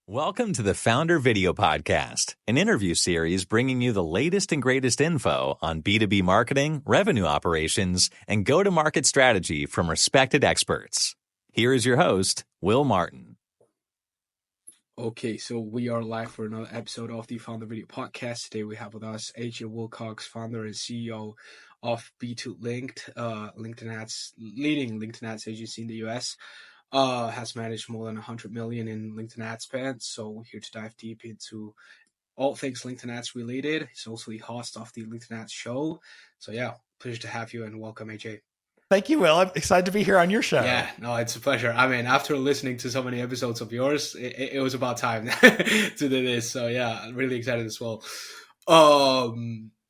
Welcome to the FounderVideo podcast, an interview series bringing you the latest and greatest info on B2B marketing, revenue operations, and go-to-market strategy from respected experts. Here is your host, Will Martin. Okay, so we are live for another episode of the FounderVideo podcast. Today we have with us AJ Wilcox, founder and CEO of B2 Linked, leading LinkedIn ads agency in the US. Has managed more than 100 million in LinkedIn ad spend. So we're here to dive deep into all things LinkedIn ads related. He's also the host of the LinkedIn ads show. So yeah, pleasure to have you and welcome, AJ. Thank you, Will. I'm excited to be here on your show. Yeah, no, it's a pleasure. I mean, after listening to so many episodes of yours, it was about time to do this. So yeah, I'm really excited as well.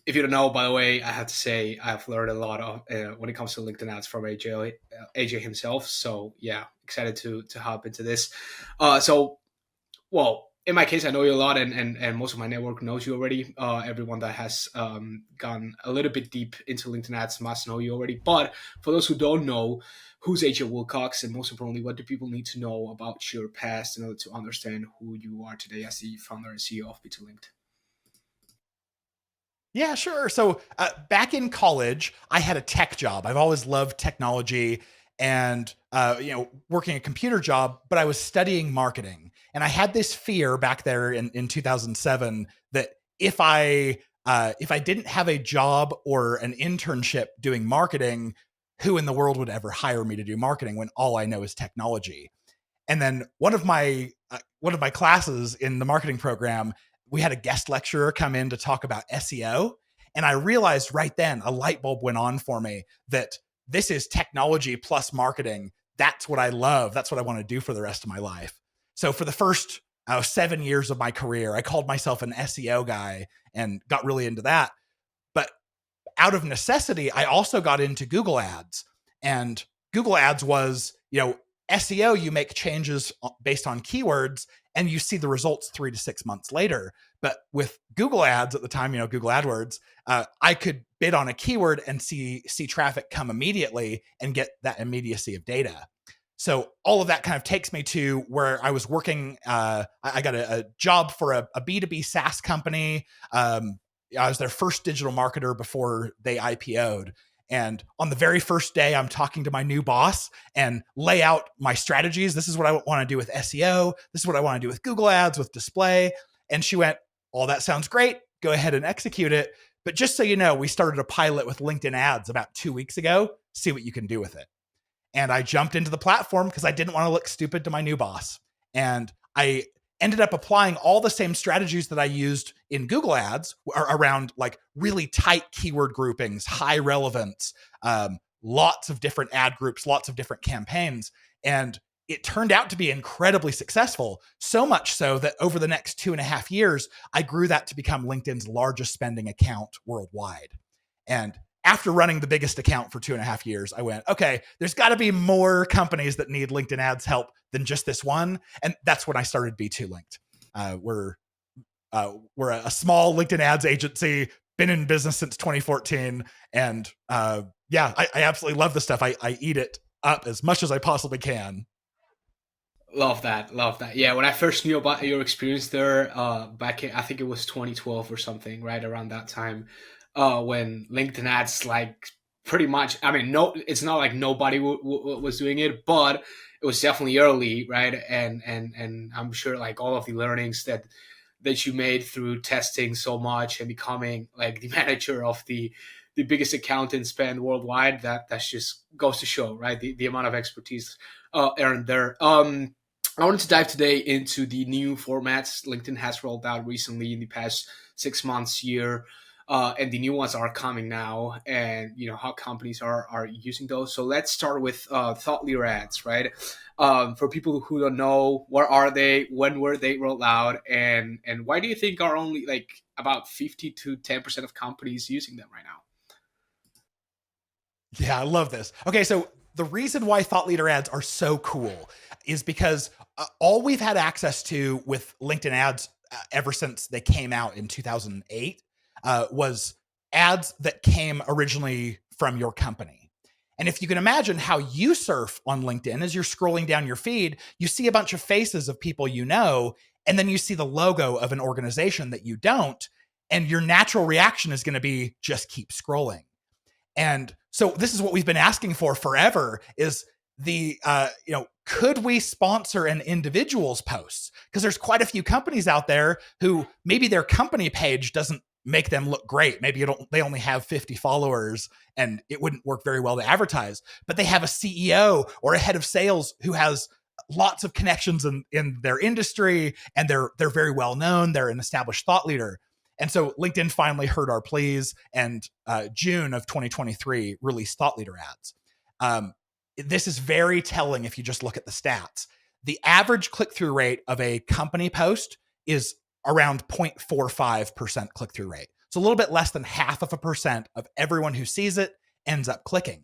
If you don't know, by the way, I have to say I've learned a lot of when it comes to LinkedIn ads from AJ himself. So yeah, excited to hop into this. In my case, I know you a lot, and most of my network knows you already. Everyone that has gone a little bit deep into LinkedIn ads must know you already. But for those who don't know, who's AJ Wilcox, and most importantly, what do people need to know about your past in order to understand who you are today as the founder and CEO of B2 Linked? Yeah, sure. So back in college, I had a tech job. I've always loved technology and working a computer job, but I was studying marketing. And I had this fear back there in 2007 that if I didn't have a job or an internship doing marketing, who in the world would ever hire me to do marketing when all I know is technology? And then one of my classes in the marketing program, we had a guest lecturer come in to talk about SEO. And I realized right then a light bulb went on for me that this is technology plus marketing. That's what I love. That's what I want to do for the rest of my life. So for the first 7 years of my career, I called myself an SEO guy and got really into that. But out of necessity, I also got into Google Ads. And Google Ads was, SEO, you make changes based on keywords and you see the results 3 to 6 months later. But with Google Ads at the time, Google AdWords, I could bid on a keyword and see traffic come immediately and get that immediacy of data. So all of that kind of takes me to where I was working. I got a job for a B2B SaaS company. I was their first digital marketer before they IPO'd. And on the very first day, I'm talking to my new boss and lay out my strategies. This is what I want to do with SEO. This is what I want to do with Google Ads, with display. And she went, all that sounds great. Go ahead and execute it. But just so you know, we started a pilot with LinkedIn ads about 2 weeks ago. See what you can do with it. And I jumped into the platform because I didn't want to look stupid to my new boss. And I ended up applying all the same strategies that I used in Google Ads around like really tight keyword groupings, high relevance, lots of different ad groups, lots of different campaigns. And it turned out to be incredibly successful, so much so that over the next 2.5 years, I grew that to become LinkedIn's largest spending account worldwide. And after running the biggest account for 2.5 years, I went, okay, there's got to be more companies that need LinkedIn ads help than just this one. And that's when I started B2 Linked. We're a small LinkedIn ads agency, been in business since 2014. And I absolutely love this stuff. I eat it up as much as I possibly can. Love that. Yeah, when I first knew about your experience there, back in, I think it was 2012 or something, right around that time, when LinkedIn ads, like pretty much, I mean, no, it's not like nobody was doing it, but it was definitely early, right? And I'm sure like all of the learnings that you made through testing so much and becoming like the manager of the biggest account in spend worldwide, that's just goes to show, right? The amount of expertise earned there. I wanted to dive today into the new formats LinkedIn has rolled out recently in the past 6 months, year, and the new ones are coming now, and how companies are using those. So let's start with thought leader ads, right? For people who don't know, what are they? When were they rolled out? And why do you think are only like about 50 to 10% of companies using them right now? Yeah, I love this. Okay, so the reason why thought leader ads are so cool is because all we've had access to with LinkedIn ads ever since they came out in 2008 was ads that came originally from your company. And if you can imagine how you surf on LinkedIn, as you're scrolling down your feed, you see a bunch of faces of people you know, and then you see the logo of an organization that you don't, and your natural reaction is going to be just keep scrolling. And so this is what we've been asking for forever, is the, could we sponsor an individual's posts? Because there's quite a few companies out there who maybe their company page doesn't make them look great. Maybe they only have 50 followers and it wouldn't work very well to advertise, but they have a CEO or a head of sales who has lots of connections in their industry, and they're very well known. They're an established thought leader. And so LinkedIn finally heard our pleas, and June of 2023 released thought leader ads. This is very telling if you just look at the stats. The average click-through rate of a company post is around 0.45% click-through rate. So a little bit less than 0.5% of everyone who sees it ends up clicking.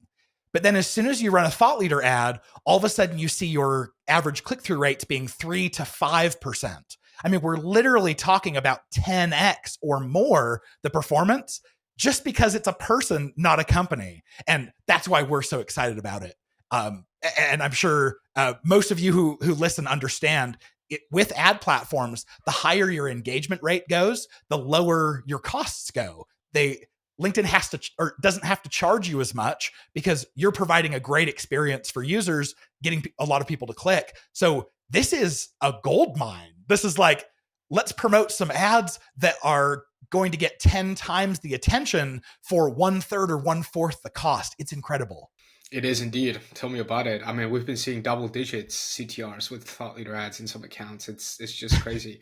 But then as soon as you run a thought leader ad, all of a sudden you see your average click-through rates being 3 to 5%. I mean, we're literally talking about 10x or more the performance just because it's a person, not a company. And that's why we're so excited about it. And I'm sure most of you who listen understand it. With ad platforms, the higher your engagement rate goes, the lower your costs go. LinkedIn doesn't have to charge you as much because you're providing a great experience for users, getting a lot of people to click. So this is a gold mine. This is like, let's promote some ads that are going to get 10 times the attention for 1/3 or 1/4 the cost. It's incredible. It is indeed. Tell me about it. I mean, we've been seeing double digits CTRs with thought leader ads in some accounts. It's just crazy.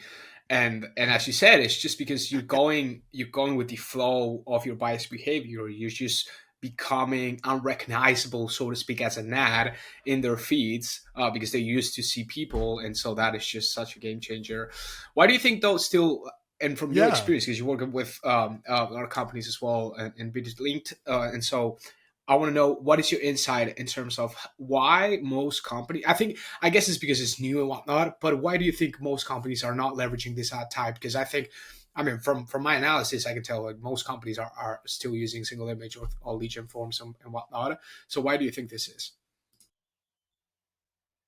And as you said, it's just because you're going with the flow of your bias behavior. You're just becoming unrecognizable, so to speak, as an ad in their feeds because they used to see people. And so that is just such a game changer. Why do you think those still, and from your experience, because you work with a lot of companies as well and be linked. And so I want to know, what is your insight in terms of why most companies, I guess it's because it's new and whatnot, but why do you think most companies are not leveraging this ad type? Because from my analysis, I can tell like most companies are still using single image or lead gen forms and whatnot. So why do you think this is?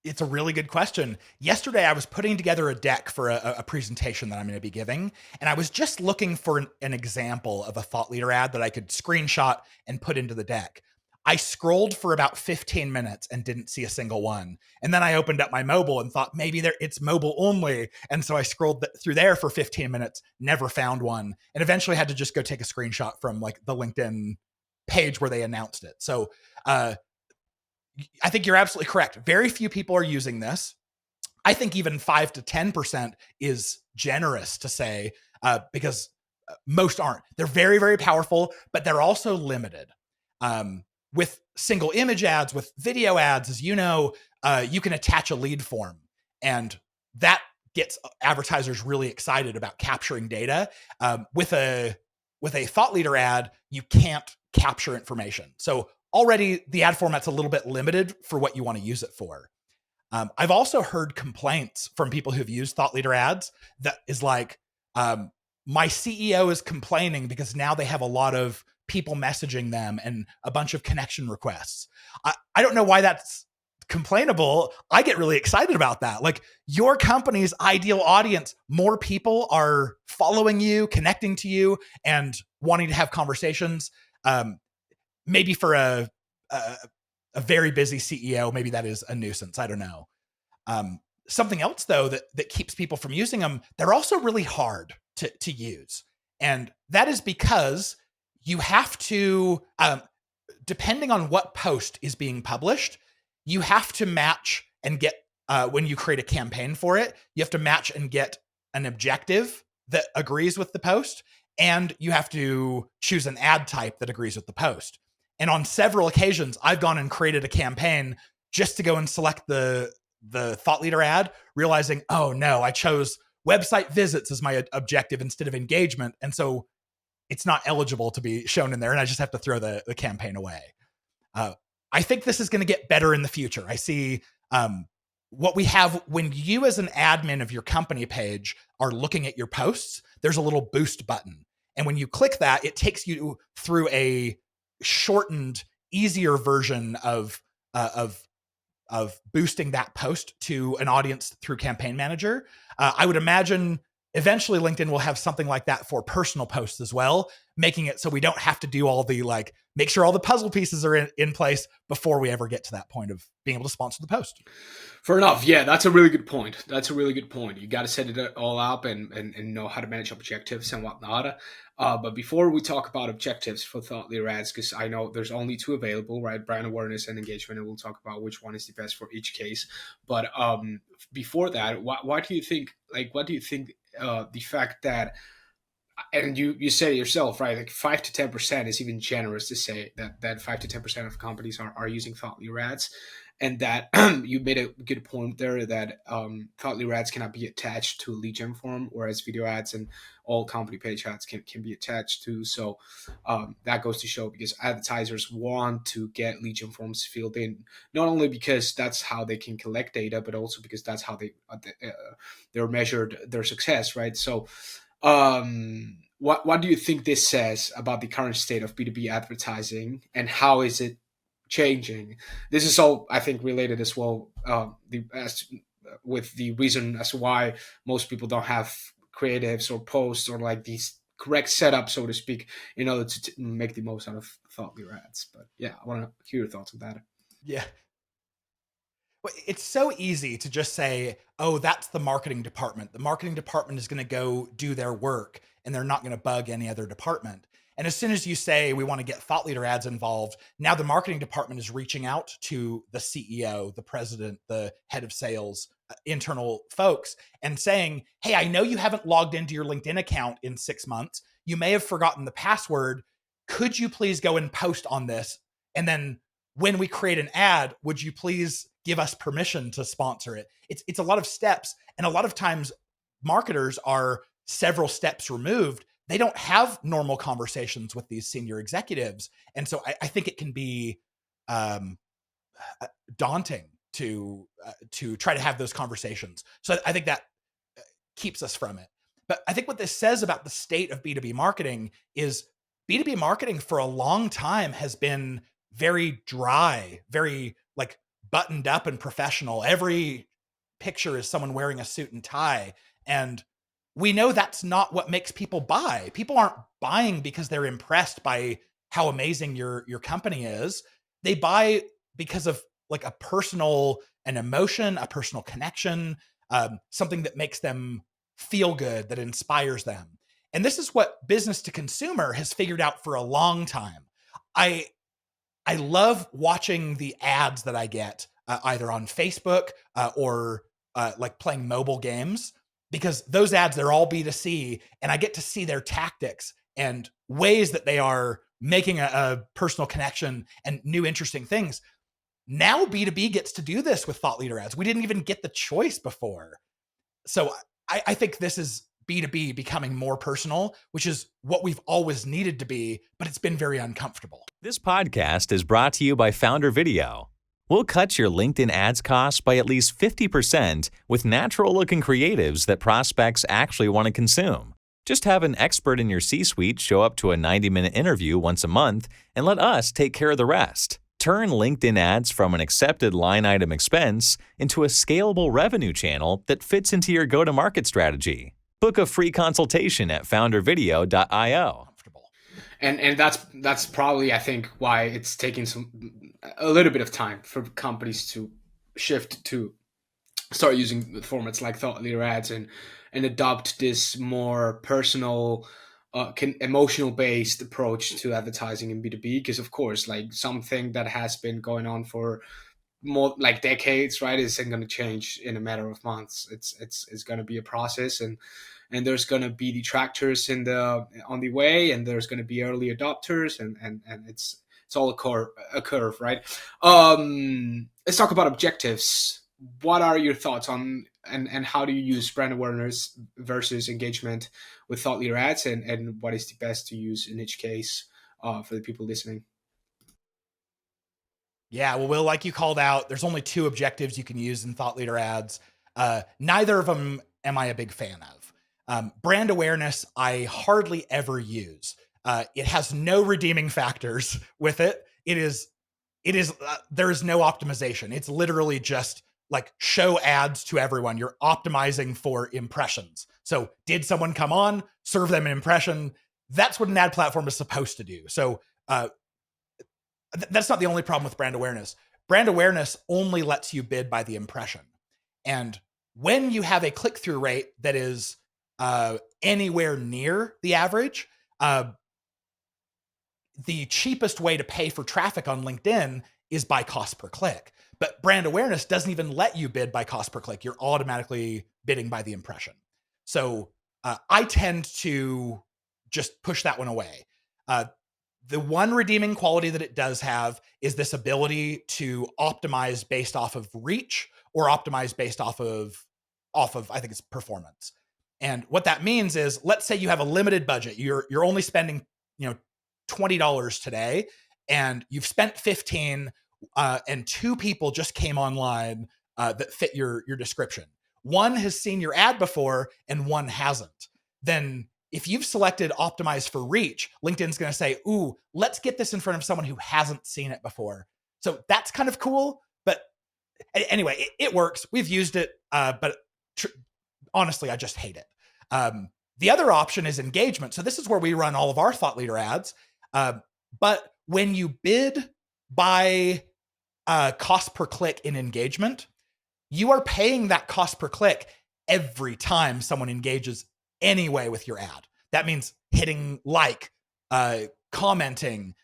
It's a really good question. Yesterday, I was putting together a deck for a presentation that I'm going to be giving, and I was just looking for an example of a thought leader ad that I could screenshot and put into the deck. I scrolled for about 15 minutes and didn't see a single one. And then I opened up my mobile and thought maybe it's mobile only. And so I scrolled through there for 15 minutes, never found one, and eventually had to just go take a screenshot from like the LinkedIn page where they announced it. So I think you're absolutely correct. Very few people are using this. I think even 5 to 10% is generous to say because most aren't. They're very, very powerful, but they're also limited. With single image ads, with video ads, as you know, you can attach a lead form, and that gets advertisers really excited about capturing data. With a thought leader ad, you can't capture information. So already the ad format's a little bit limited for what you want to use it for. I've also heard complaints from people who've used thought leader ads that is like, my CEO is complaining because now they have a lot of people messaging them and a bunch of connection requests. I don't know why that's complainable. I get really excited about that. Like, your company's ideal audience, more people are following you, connecting to you, and wanting to have conversations. Maybe for a very busy CEO, maybe that is a nuisance. I don't know. Something else though that keeps people from using them, they're also really hard to use. And that is because you have to, depending on what post is being published, you have to match and get, when you create a campaign for it, you have to match and get an objective that agrees with the post, and you have to choose an ad type that agrees with the post. And on several occasions, I've gone and created a campaign just to go and select the thought leader ad, realizing, oh no, I chose website visits as my objective instead of engagement. And so it's not eligible to be shown in there, and I just have to throw the campaign away. I think this is going to get better in the future. I see what we have when you as an admin of your company page are looking at your posts, there's a little boost button. And when you click that, it takes you through a shortened, easier version of boosting that post to an audience through Campaign Manager. I would imagine eventually LinkedIn will have something like that for personal posts as well, making it so we don't have to do all the make sure all the puzzle pieces are in place before we ever get to that point of being able to sponsor the post. Fair enough. Yeah, that's a really good point. You got to set it all up and know how to manage objectives and whatnot. But before we talk about objectives for thought leader ads, because I know there's only two available, right? Brand awareness and engagement, and we'll talk about which one is the best for each case. But before that, why do you think? The fact that, and you say it yourself, right? 5 to 10% is even generous to say that 5 to 10% of companies are using thought leader ads, and that you made a good point there that thought leader ads cannot be attached to a lead gen form, whereas video ads and all company page ads can be attached to. So that goes to show, because advertisers want to get lead gen forms filled in, not only because that's how they can collect data, but also because that's how they're measured their success, right? So what do you think this says about the current state of B2B advertising, and how is it changing? This is all, I think, related as well with the reason as to why most people don't have creatives or posts or these correct setup, so to speak, in order to make the most out of thought leader ads. But yeah, I want to hear your thoughts on that. Yeah. Well, it's so easy to just say, oh, that's the marketing department. The marketing department is going to go do their work and they're not going to bug any other department. And as soon as you say we want to get thought leader ads involved, now the marketing department is reaching out to the CEO, the president, the head of sales, internal folks, and saying, hey, I know you haven't logged into your LinkedIn account in 6 months. You may have forgotten the password. Could you please go and post on this? And then when we create an ad, would you please give us permission to sponsor it? It's a lot of steps. And a lot of times marketers are several steps removed. They don't have normal conversations with these senior executives. And so I think it can be daunting to try to have those conversations. So I think that keeps us from it. But I think what this says about the state of B2B marketing is B2B marketing for a long time has been very dry, very buttoned up and professional. Every picture is someone wearing a suit and tie. And we know that's not what makes people buy. People aren't buying because they're impressed by how amazing your company is. They buy because of a personal, an emotion, a personal connection, something that makes them feel good, that inspires them. And this is what business to consumer has figured out for a long time. I love watching the ads that I get either on Facebook or playing mobile games, because those ads, they're all B2C, and I get to see their tactics and ways that they are making a personal connection and new interesting things. Now B2B gets to do this with thought leader ads. We didn't even get the choice before. So I think this is B2B becoming more personal, which is what we've always needed to be, but it's been very uncomfortable. This podcast is brought to you by FounderVideo. We'll cut your LinkedIn ads costs by at least 50% with natural-looking creatives that prospects actually want to consume. Just have an expert in your C-suite show up to a 90-minute interview once a month and let us take care of the rest. Turn LinkedIn ads from an accepted line item expense into a scalable revenue channel that fits into your go-to-market strategy. Book a free consultation at foundervideo.io. And that's probably, I think, why it's taking a little bit of time for companies to shift to start using formats like thought leader ads and adopt this more personal, emotional based approach to advertising in B2B. Because of course, something that has been going on for more decades, right, isn't going to change in a matter of months. It's going to be a process, and there's going to be detractors on the way, and there's going to be early adopters, and it's all a curve, right? Let's talk about objectives. What are your thoughts on and how do you use brand awareness versus engagement with thought leader ads, and what is the best to use in each case for the people listening? Yeah, well, Will, like you called out, there's only 2 objectives you can use in thought leader ads. Neither of them am I a big fan of. Brand awareness, I hardly ever use. It has no redeeming factors with it. It is it is, there is no optimization. It's literally just like show ads to everyone. You're optimizing for impressions. So did someone come on, serve them an impression? That's what an ad platform is supposed to do. So that's not the only problem with brand awareness. Brand awareness only lets you bid by the impression. And when you have a click-through rate that is anywhere near the average, the cheapest way to pay for traffic on LinkedIn is by cost per click. But brand awareness doesn't even let you bid by cost per click. You're automatically bidding by the impression. So I tend to just push that one away. The one redeeming quality that it does have is this ability to optimize based off of reach or optimize based off of I think it's performance. And what that means is, let's say you have a limited budget. You're only spending, $20 today, and you've spent 15, and 2 people just came online that fit your description. One has seen your ad before and one hasn't. Then if you've selected optimize for reach, LinkedIn's going to say, ooh, let's get this in front of someone who hasn't seen it before. So that's kind of cool. But anyway, it works. We've used it, but honestly, I just hate it. The other option is engagement. So this is where we run all of our thought leader ads. But when you bid by cost per click in engagement, you are paying that cost per click every time someone engages anyway with your ad. That means hitting like, commenting,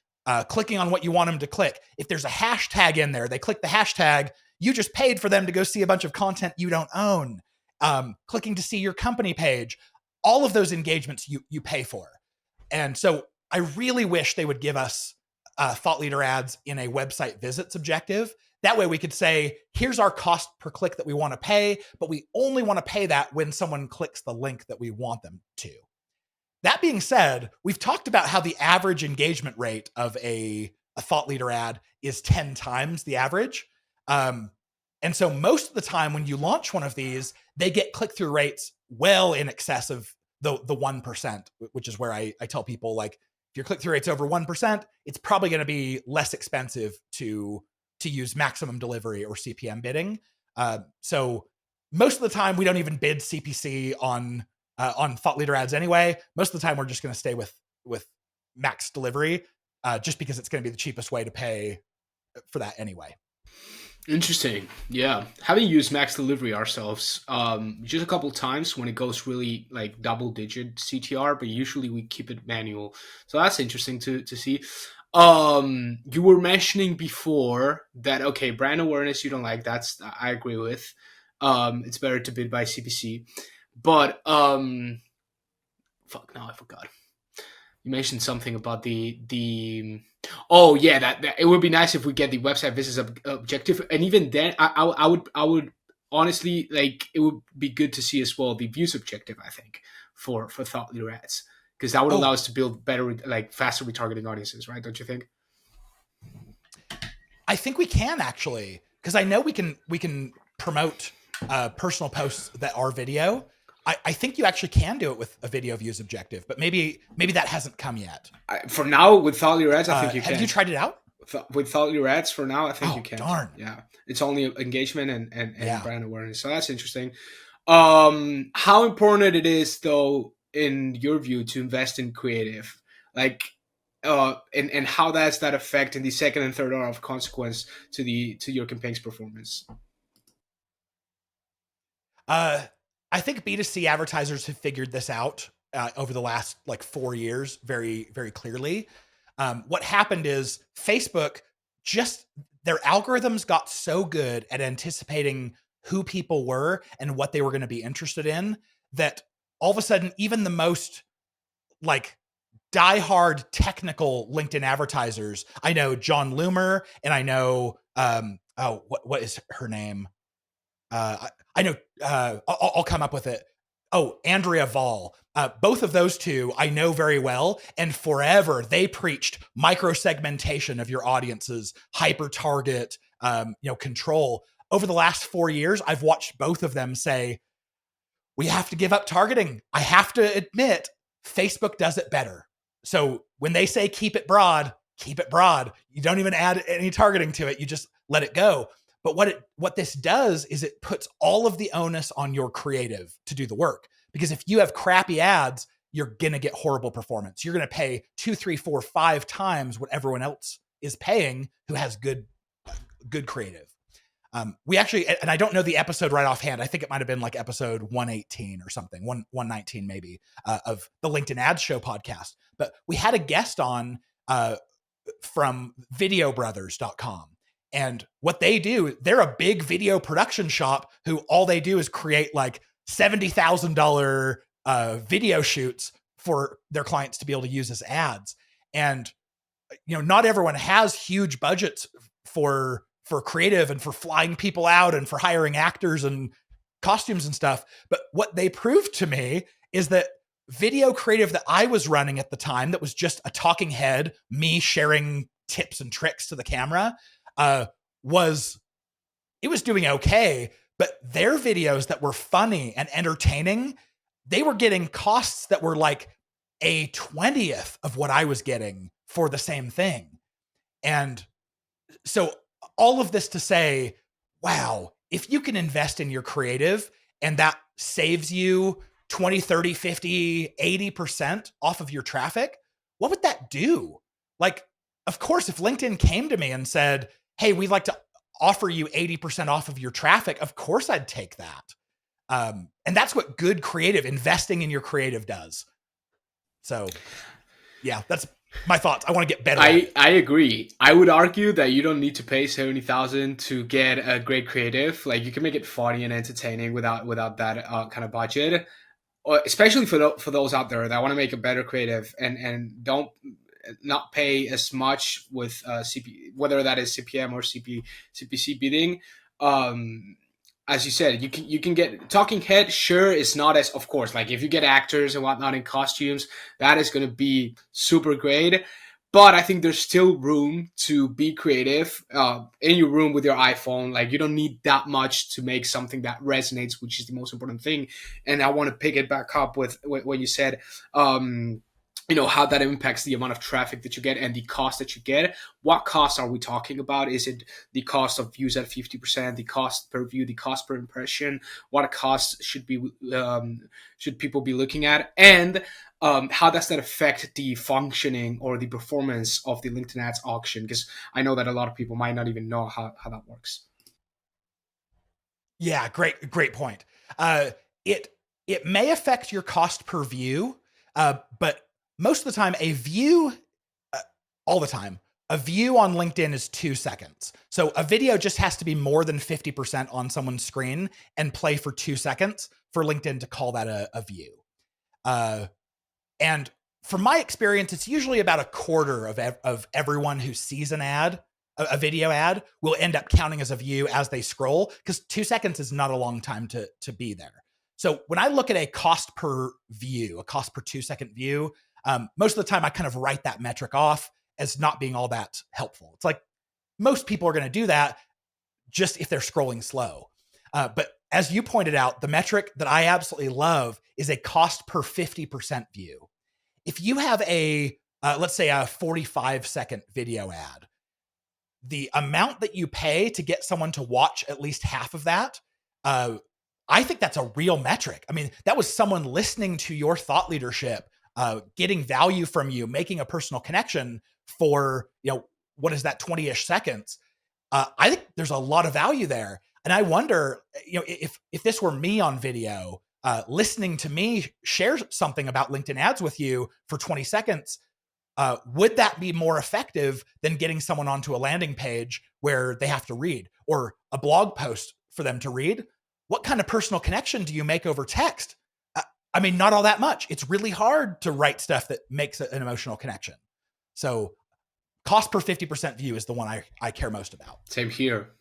clicking on what you want them to click. If there's a hashtag in there, they click the hashtag, you just paid for them to go see a bunch of content you don't own. Clicking to see your company page, all of those engagements you pay for. And so I really wish they would give us thought leader ads in a website visits objective. That way we could say, here's our cost per click that we want to pay, but we only want to pay that when someone clicks the link that we want them to. That being said, we've talked about how the average engagement rate of a thought leader ad is 10 times the average. And so most of the time when you launch one of these, they get click-through rates well in excess of the 1%, which is where I tell people, like, if your click-through rate's over 1%, it's probably going to be less expensive to use maximum delivery or CPM bidding. So most of the time we don't even bid CPC on thought leader ads anyway. Most of the time we're just going to stay with max delivery, just because it's going to be the cheapest way to pay for that anyway. Interesting. Yeah. Having used max delivery ourselves, just a couple times when it goes really like double digit CTR, but usually we keep it manual. So that's interesting to see. You were mentioning before that, okay, brand awareness, you don't like, I agree with. It's better to bid by CPC, but, fuck, now I forgot. You mentioned something about oh yeah, that it would be nice if we get the website visits objective, and even then, I would honestly, like, it would be good to see as well the views objective. I think for thought leader ads, because that would allow us to build better, like faster retargeting audiences, right? Don't you think? I think we can actually, because I know we can promote personal posts that are video. I think you actually can do it with a video views objective, but maybe that hasn't come yet. For now, with thought leader ads, I think you can. Have you tried it out? With thought leader ads, for now, I think you can. Darn. Yeah, it's only engagement and brand awareness, so that's interesting. How important it is, though, in your view, to invest in creative, like, and how does that affect in the second and third order of consequence to your campaign's performance? I think B2C advertisers have figured this out over the last 4 years very, very clearly. What happened is Facebook, their algorithms got so good at anticipating who people were and what they were going to be interested in, that all of a sudden, even the most diehard technical LinkedIn advertisers, I know John Loomer, and I know, what is her name? I know, I'll come up with it. Oh, Andrea Vall. Both of those two I know very well, and forever they preached micro-segmentation of your audiences, hyper-target, control. Over the last 4 years, I've watched both of them say, we have to give up targeting. I have to admit, Facebook does it better. So when they say keep it broad, keep it broad. You don't even add any targeting to it. You just let it go. But what this does is it puts all of the onus on your creative to do the work. Because if you have crappy ads, you're going to get horrible performance. You're going to pay 2, 3, 4, 5 times what everyone else is paying who has good creative. We actually, and I don't know the episode right offhand. I think it might have been like episode 118 or something, 119 maybe, of the LinkedIn Ads Show podcast. But we had a guest on from videobrothers.com. And what they do, they're a big video production shop who all they do is create like $70,000 video shoots for their clients to be able to use as ads. And, not everyone has huge budgets for creative and for flying people out and for hiring actors and costumes and stuff. But what they proved to me is that video creative that I was running at the time, that was just a talking head, me sharing tips and tricks to the camera, was doing okay. But their videos that were funny and entertaining, they were getting costs that were like a 20th of what I was getting for the same thing. And so all of this to say, wow, if you can invest in your creative and that saves you 20, 30, 50, 80% off of your traffic, what would that do? Like, of course, if LinkedIn came to me and said, hey, we'd like to offer you 80% off of your traffic, of course I'd take that. And that's what good creative, investing in your creative does. So yeah, that's my thoughts. I want to get better. I agree. I would argue that you don't need to pay $70,000 to get a great creative. Like, you can make it funny and entertaining without that kind of budget. Especially for those out there that want to make a better creative and don't not pay as much with whether that is CPM or CPC bidding. As you said, you can get talking head. Sure, it's not as, of course, like if you get actors and whatnot in costumes, that is going to be super great. But I think there's still room to be creative in your room with your iPhone. Like, you don't need that much to make something that resonates, which is the most important thing. And I want to pick it back up with what you said. How that impacts the amount of traffic that you get and the cost that you get. What costs are we talking about? Is it the cost of views at 50%, the cost per view, the cost per impression? What costs should people be looking at? And how does that affect the functioning or the performance of the LinkedIn ads auction? Because I know that a lot of people might not even know how that works. Yeah, great point. It may affect your cost per view, but most of the time, all the time, a view on LinkedIn is 2 seconds. So a video just has to be more than 50% on someone's screen and play for 2 seconds for LinkedIn to call that a view. And from my experience, it's usually about a quarter of everyone who sees an ad, a video ad, will end up counting as a view as they scroll, because 2 seconds is not a long time to be there. So when I look at a cost per view, a cost per 2 second view, most of the time I kind of write that metric off as not being all that helpful. It's like most people are going to do that just if they're scrolling slow. But as you pointed out, the metric that I absolutely love is a cost per 50% view. If you have let's say a 45-second video ad, the amount that you pay to get someone to watch at least half of that, I think that's a real metric. I mean, that was someone listening to your thought leadership, getting value from you, making a personal connection for, what is that, 20-ish seconds. I think there's a lot of value there. And I wonder, if this were me on video, listening to me share something about LinkedIn ads with you for 20 seconds, would that be more effective than getting someone onto a landing page where they have to read, or a blog post for them to read? What kind of personal connection do you make over text? I mean, not all that much. It's really hard to write stuff that makes an emotional connection. So cost per 50% view is the one I care most about. Same here.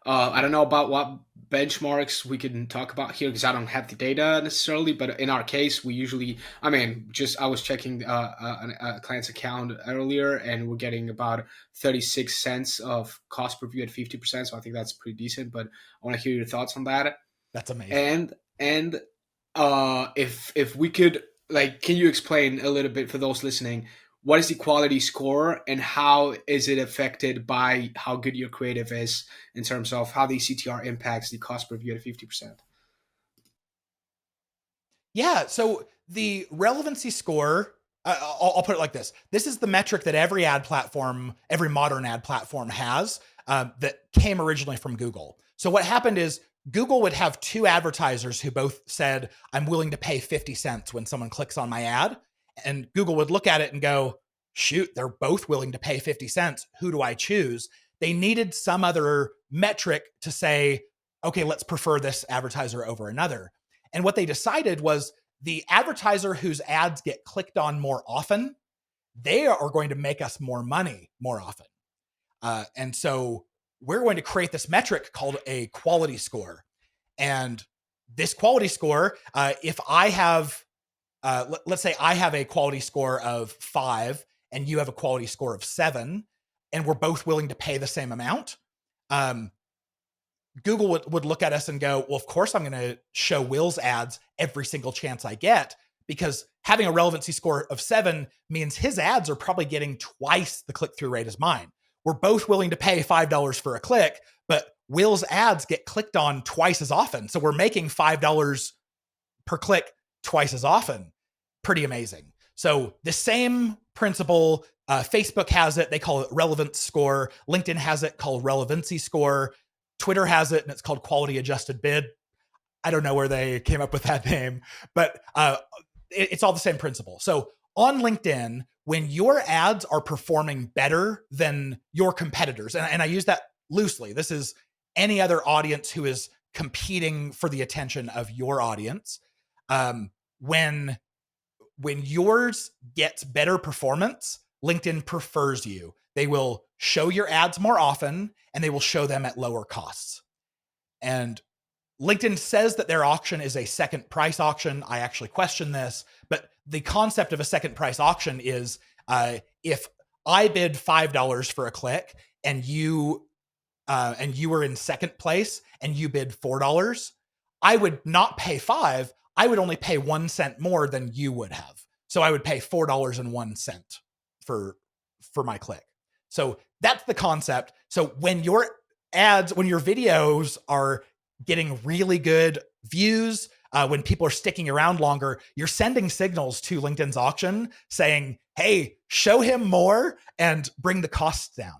I don't know about what benchmarks we can talk about here, because I don't have the data necessarily, but in our case, we usually, I was checking a client's account earlier, and we're getting about 36 cents of cost per view at 50%. So I think that's pretty decent, but I want to hear your thoughts on that. That's amazing. And if we could, can you explain a little bit for those listening, what is the quality score and how is it affected by how good your creative is in terms of how the CTR impacts the cost per view at 50%? Yeah. So the relevancy score, I'll put it like this. This is the metric that every ad platform, every modern ad platform has, that came originally from Google. So what happened is Google would have two advertisers who both said, I'm willing to pay 50 cents when someone clicks on my ad. And Google would look at it and go, shoot, they're both willing to pay 50 cents. Who do I choose? They needed some other metric to say, okay, let's prefer this advertiser over another. And what they decided was the advertiser whose ads get clicked on more often, they are going to make us more money more often. And so we're going to create this metric called a quality score. And this quality score, if I have, let's say I have a quality score of 5 and you have a quality score of 7, and we're both willing to pay the same amount, Google would look at us and go, well, of course I'm going to show Will's ads every single chance I get, because having a relevancy score of 7 means his ads are probably getting twice the click-through rate as mine. We're both willing to pay $5 for a click, but Will's ads get clicked on twice as often. So we're making $5 per click twice as often. Pretty amazing. So the same principle, Facebook has it. They call it relevance score. LinkedIn has it called relevancy score. Twitter has it and it's called quality adjusted bid. I don't know where they came up with that name, but it's all the same principle. So on LinkedIn, when your ads are performing better than your competitors, and I use that loosely, this is any other audience who is competing for the attention of your audience. When yours gets better performance, LinkedIn prefers you. They will show your ads more often and they will show them at lower costs. And LinkedIn says that their auction is a second price auction. I actually question this, but the concept of a second price auction is if I bid $5 for a click and you were in second place and you bid $4, I would not pay $5. I would only pay 1 cent more than you would have. So I would pay $4.01 for my click. So that's the concept. So when your ads, when your videos are getting really good views, when people are sticking around longer, you're sending signals to LinkedIn's auction saying, hey, show him more and bring the costs down.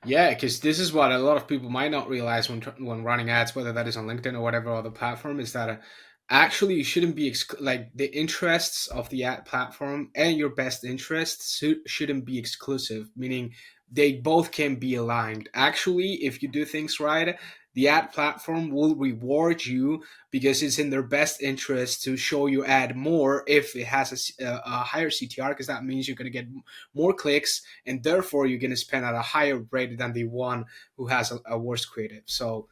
Yeah, because this is what a lot of people might not realize when running ads, whether that is on LinkedIn or whatever other platform, is that actually you shouldn't be like the interests of the ad platform and your best interests shouldn't be exclusive, meaning they both can be aligned. Actually, if you do things right, the ad platform will reward you because it's in their best interest to show your ad more if it has a higher CTR, because that means you're going to get more clicks and therefore you're going to spend at a higher rate than the one who has a worse creative. So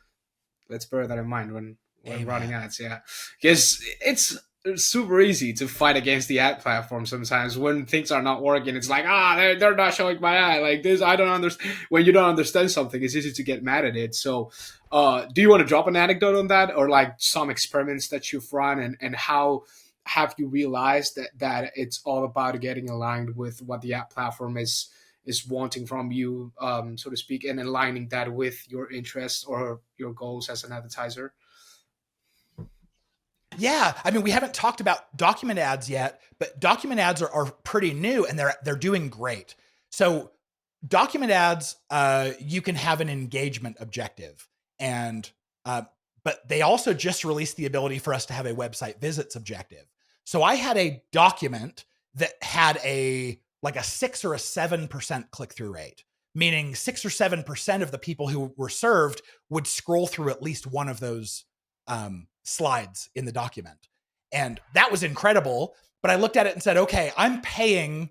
let's bear that in mind when running ads. Yeah, because it's super easy to fight against the ad platform sometimes when things are not working. It's like, they're not showing my ad like this. I don't understand. When you don't understand something, it's easy to get mad at it. So do you want to drop an anecdote on that, or like some experiments that you've run, and how have you realized that it's all about getting aligned with what the ad platform is wanting from you, so to speak, and aligning that with your interests or your goals as an advertiser? Yeah, I mean, we haven't talked about document ads yet, but document ads are pretty new and they're doing great. So document ads, you can have an engagement objective, and but they also just released the ability for us to have a website visits objective. So I had a document that had a 6 or a 7% click-through rate, meaning 6 or 7% of the people who were served would scroll through at least one of those slides in the document. And that was incredible. But I looked at it and said, okay, I'm paying,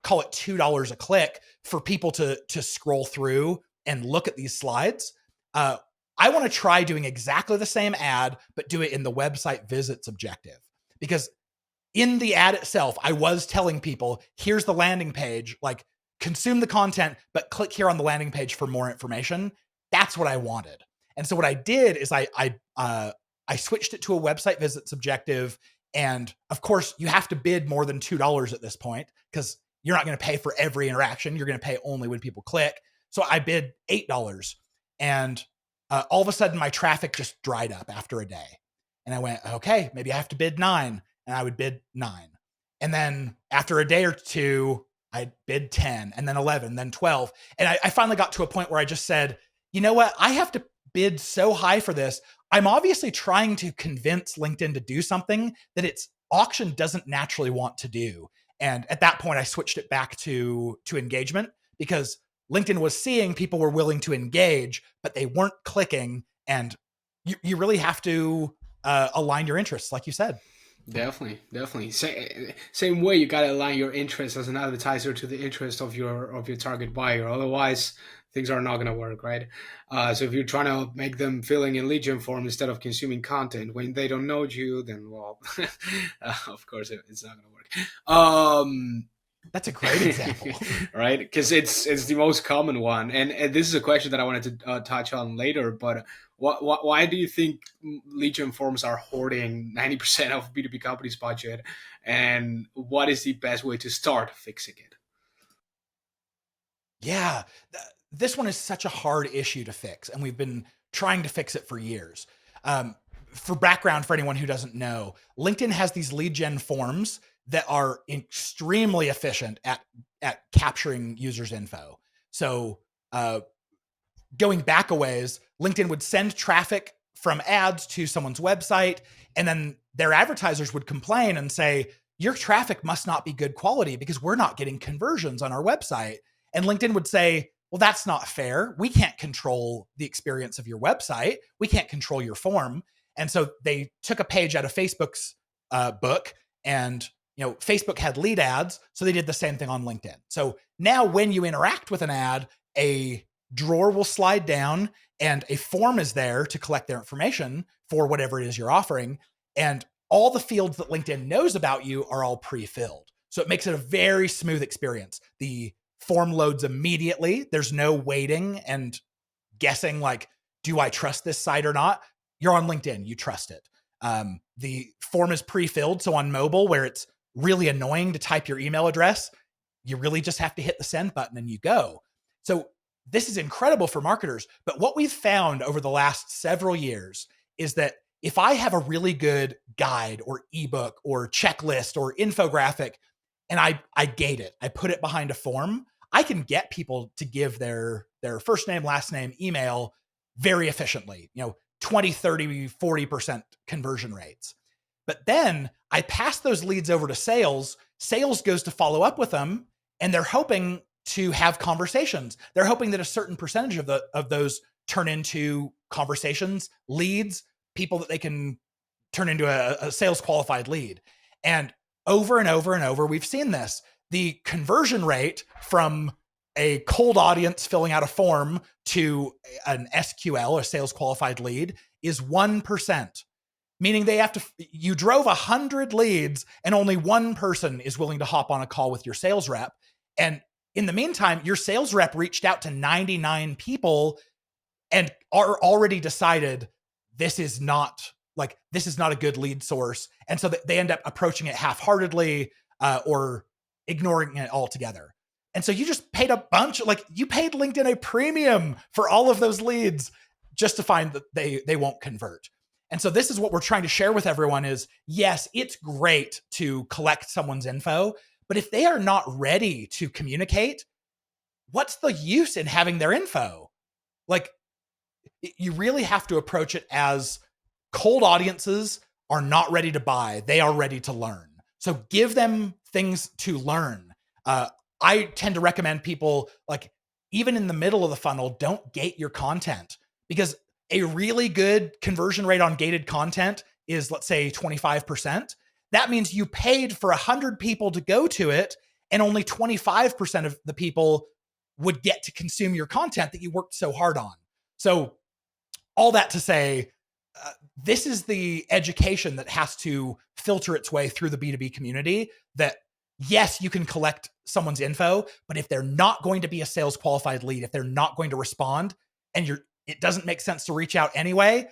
call it $2 a click for people to scroll through and look at these slides. I want to try doing exactly the same ad, but do it in the website visits objective. Because in the ad itself, I was telling people, here's the landing page, like consume the content, but click here on the landing page for more information. That's what I wanted. And so what I did is I switched it to a website visits objective. And of course, you have to bid more than $2 at this point, because you're not going to pay for every interaction. You're going to pay only when people click. So I bid $8, and all of a sudden my traffic just dried up after a day. And I went, okay, maybe I have to bid $9, and I would bid $9. And then after a day or two, I bid 10, and then 11, then 12. And I finally got to a point where I just said, you know what? I have to bid so high for this. I'm obviously trying to convince LinkedIn to do something that its auction doesn't naturally want to do. And at that point, I switched it back to engagement, because LinkedIn was seeing people were willing to engage, but they weren't clicking. And you really have to align your interests, like you said. Definitely. Same way, you got to align your interests as an advertiser to the interest of your target buyer. Otherwise, things are not going to work, right? So if you're trying to make them filling in lead gen form instead of consuming content when they don't know you, then, well, of course, it's not going to work. That's a great example. Right? Because it's the most common one. And this is a question that I wanted to touch on later, but why do you think lead gen forms are hoarding 90% of B2B companies' budget? And what is the best way to start fixing it? Yeah, this one is such a hard issue to fix, and we've been trying to fix it for years. For background, for anyone who doesn't know, LinkedIn has these lead gen forms that are extremely efficient at capturing users' info. So going back a ways, LinkedIn would send traffic from ads to someone's website, and then their advertisers would complain and say, your traffic must not be good quality because we're not getting conversions on our website. And LinkedIn would say, well, that's not fair. We can't control the experience of your website. We can't control your form. And so they took a page out of Facebook's book, and Facebook had lead ads, so they did the same thing on LinkedIn. So now when you interact with an ad, a drawer will slide down and a form is there to collect their information for whatever it is you're offering. And all the fields that LinkedIn knows about you are all pre-filled. So it makes it a very smooth experience. The form loads immediately. There's no waiting and guessing like, do I trust this site or not? You're on LinkedIn, you trust it. The form is pre-filled. So on mobile, where it's really annoying to type your email address, you really just have to hit the send button and you go. So this is incredible for marketers. But what we've found over the last several years is that if I have a really good guide or ebook or checklist or infographic, and I gate it, I put it behind a form, I can get people to give their first name, last name, email very efficiently, 20, 30, 40% conversion rates. But then I pass those leads over to sales. Sales goes to follow up with them, and they're hoping to have conversations. They're hoping that a certain percentage of those turn into conversations, leads, people that they can turn into a sales qualified lead. And over and over and over, we've seen this. The conversion rate from a cold audience filling out a form to an SQL, a sales qualified lead, is 1%. Meaning you drove 100 leads and only one person is willing to hop on a call with your sales rep. And in the meantime, your sales rep reached out to 99 people and are already decided this is not a good lead source. And so they end up approaching it half-heartedly or ignoring it altogether. And so you just paid you paid LinkedIn a premium for all of those leads just to find that they won't convert. And so this is what we're trying to share with everyone is, yes, it's great to collect someone's info, but if they are not ready to communicate, what's the use in having their info? Like, you really have to approach it as cold audiences are not ready to buy. They are ready to learn. So give them things to learn. I tend to recommend people, even in the middle of the funnel, don't gate your content, because a really good conversion rate on gated content is, let's say, 25%. That means you paid for 100 people to go to it, and only 25% of the people would get to consume your content that you worked so hard on. So all that to say, this is the education that has to filter its way through the B2B community, that yes, you can collect someone's info, but if they're not going to be a sales qualified lead, if they're not going to respond, and it doesn't make sense to reach out anyway,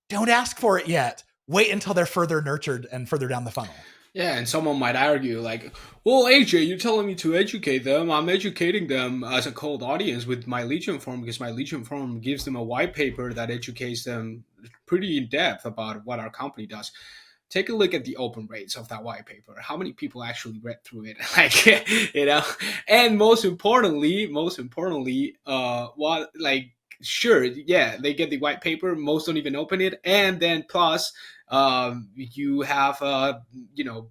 don't ask for it yet. Wait until they're further nurtured and further down the funnel. Yeah, and someone might argue like, "Well, AJ, you're telling me to educate them. I'm educating them as a cold audience with my Legion form because my Legion form gives them a white paper that educates them pretty in depth about what our company does." Take a look at the open rates of that white paper. How many people actually read through it? Like, and what like sure, yeah, they get the white paper. Most don't even open it, and then plus, you have you know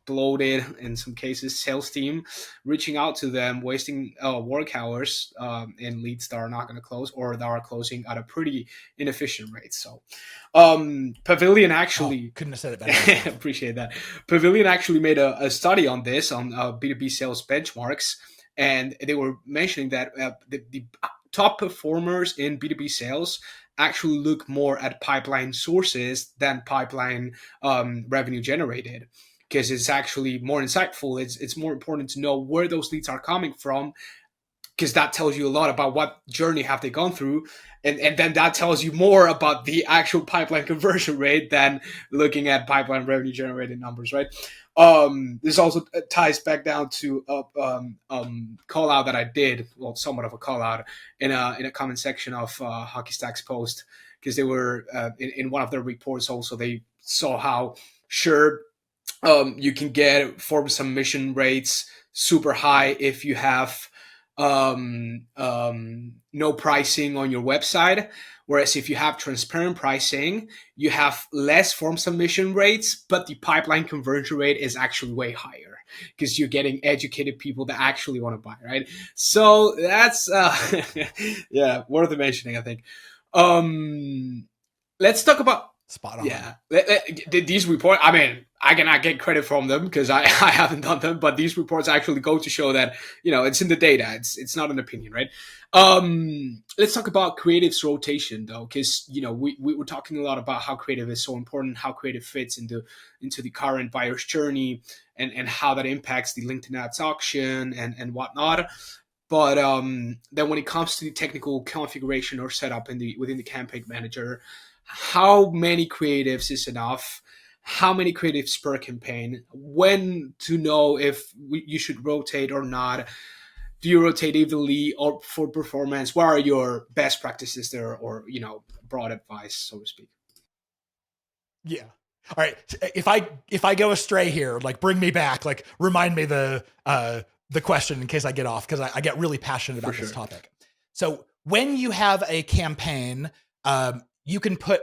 bloated in some cases sales team reaching out to them, wasting work hours, and leads that are not going to close or that are closing at a pretty inefficient rate. So Pavilion actually couldn't have said it better. appreciate that. Pavilion actually made a study on this on B2B sales benchmarks, and they were mentioning that the top performers in B2B sales actually look more at pipeline sources than pipeline revenue generated, because it's actually more insightful. It's more important to know where those leads are coming from, because that tells you a lot about what journey have they gone through, and then that tells you more about the actual pipeline conversion rate than looking at pipeline revenue generated numbers, right? This also ties back down to a call out that I did, well, somewhat of a call out in a comment section of Hockey Stack's post, because they were in one of their reports also, they saw how sure you can get form submission rates super high if you have no pricing on your website. Whereas if you have transparent pricing, you have less form submission rates, but the pipeline conversion rate is actually way higher because you're getting educated people that actually want to buy, right? So that's yeah, worth mentioning, I think. Let's talk about Spot on. yeah. These reports, I mean, I cannot get credit from them because I haven't done them, but these reports actually go to show that, it's in the data. It's not an opinion, right? Let's talk about creative's rotation though, because, we were talking a lot about how creative is so important, how creative fits into the current buyer's journey, and how that impacts the LinkedIn ads auction and whatnot. But then when it comes to the technical configuration or setup within the campaign manager, how many creatives is enough? How many creatives per campaign? When to know if you should rotate or not? Do you rotate evenly or for performance? What are your best practices there, or broad advice, so to speak? Yeah. All right. If I go astray here, like bring me back, like remind me the question in case I get off, because I get really passionate about this topic. So when you have a campaign, you can put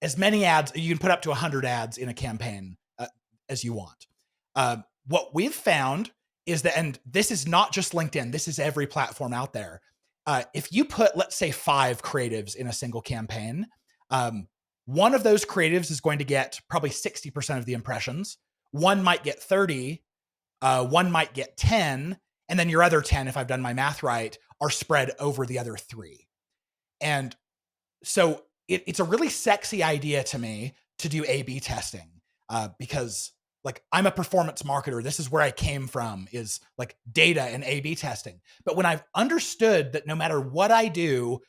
as many ads, you can put up to 100 ads in a campaign as you want. What we've found is that, and this is not just LinkedIn, this is every platform out there. If you put, let's say, 5 creatives in a single campaign, one of those creatives is going to get probably 60% of the impressions. One might get 30, one might get 10, and then your other 10, if I've done my math right, are spread over the other 3. And so it's a really sexy idea to me to do A/B testing, because like I'm a performance marketer. This is where I came from, is like data and A/B testing. But when I've understood that no matter what I do,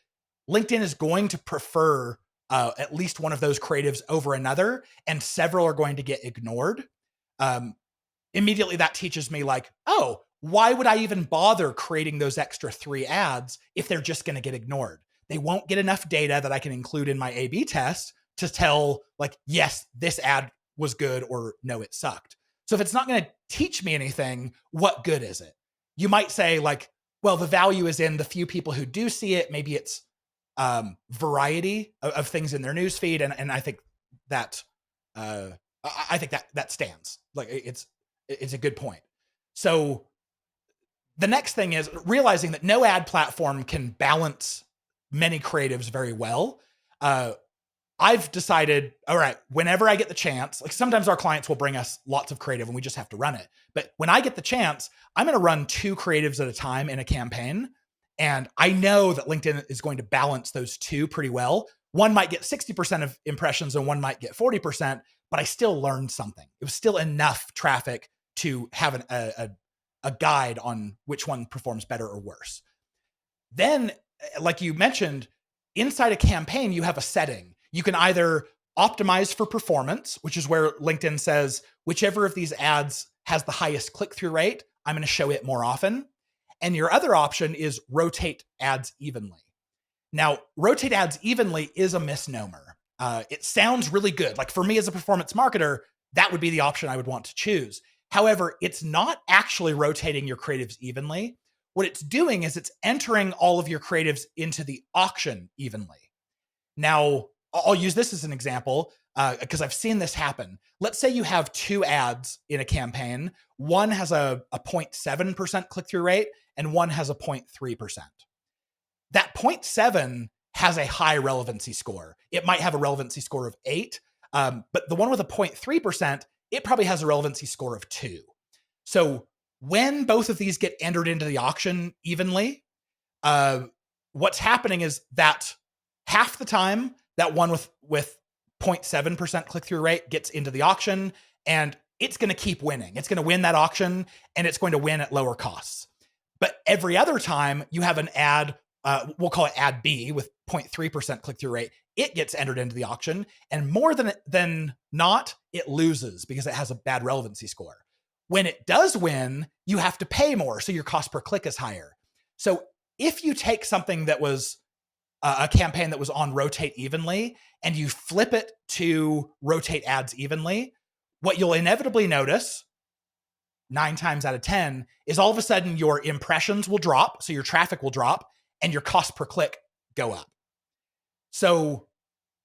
LinkedIn is going to prefer at least one of those creatives over another, and several are going to get ignored. Immediately that teaches me like, oh, why would I even bother creating those extra 3 ads if they're just going to get ignored? They won't get enough data that I can include in my A/B test to tell like, yes, this ad was good, or no, it sucked. So if it's not going to teach me anything, what good is it? You might say like, well, the value is in the few people who do see it. Maybe it's variety of things in their newsfeed. And I think that, that stands. Like it's a good point. So the next thing is realizing that no ad platform can balance many creatives very well. I've decided, all right, whenever I get the chance, like sometimes our clients will bring us lots of creative and we just have to run it. But when I get the chance, I'm going to run 2 creatives at a time in a campaign. And I know that LinkedIn is going to balance those 2 pretty well. One might get 60% of impressions and one might get 40%, but I still learned something. It was still enough traffic to have a guide on which one performs better or worse. Then, like you mentioned, inside a campaign, you have a setting. You can either optimize for performance, which is where LinkedIn says, whichever of these ads has the highest click-through rate, I'm going to show it more often. And your other option is rotate ads evenly. Now, rotate ads evenly is a misnomer. It sounds really good. Like for me as a performance marketer, that would be the option I would want to choose. However, it's not actually rotating your creatives evenly. What it's doing is it's entering all of your creatives into the auction evenly. Now, I'll use this as an example because I've seen this happen. Let's say you have 2 ads in a campaign. One has a 0.7% click-through rate and one has a 0.3%. That 0.7 has a high relevancy score. It might have a relevancy score of 8, but the one with a 0.3%, it probably has a relevancy score of 2. So when both of these get entered into the auction evenly, what's happening is that half the time that one with 0.7% click-through rate gets into the auction, and it's going to keep winning. It's going to win that auction, and it's going to win at lower costs. But every other time you have an ad, we'll call it ad B with 0.3% click-through rate, it gets entered into the auction, and more than not, it loses because it has a bad relevancy score. When it does win, you have to pay more, so your cost per click is higher. So if you take something that was a campaign that was on rotate evenly and you flip it to rotate ads evenly, what you'll inevitably notice 9 times out of 10 is all of a sudden your impressions will drop, so your traffic will drop, and your cost per click go up. So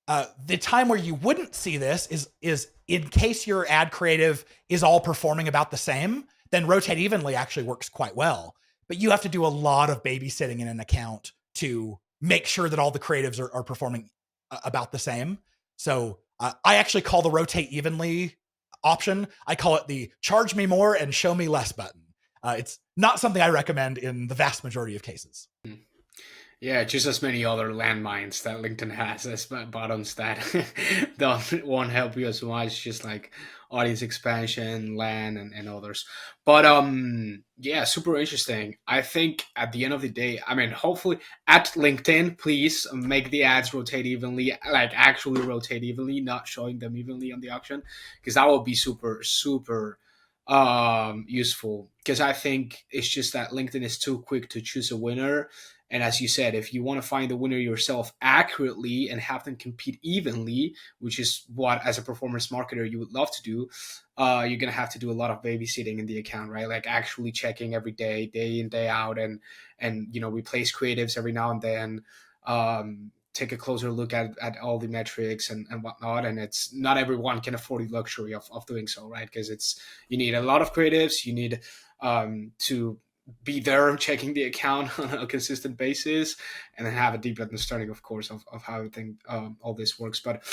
the time where you wouldn't see this is in case your ad creative is all performing about the same, then rotate evenly actually works quite well. But you have to do a lot of babysitting in an account to make sure that all the creatives are performing about the same. So I actually call the rotate evenly option, I call it the charge me more and show me less button. It's not something I recommend in the vast majority of cases. Yeah, just as many other landmines that LinkedIn has as buttons that won't help you as much, just like audience expansion, land, and others. But yeah, super interesting. I think at the end of the day, I mean, hopefully at LinkedIn, please make the ads rotate evenly, like actually rotate evenly, not showing them evenly on the auction, because that will be super, super useful. Because I think it's just that LinkedIn is too quick to choose a winner. And as you said, if you want to find the winner yourself accurately and have them compete evenly, which is what, as a performance marketer, you would love to do, you're going to have to do a lot of babysitting in the account, right? Like actually checking every day, day in, day out, and replace creatives every now and then, take a closer look at all the metrics and whatnot. And it's not everyone can afford the luxury of doing so, right? Because you need a lot of creatives, you need to be there checking the account on a consistent basis, and then have a deep understanding, of course, of how everything all this works. But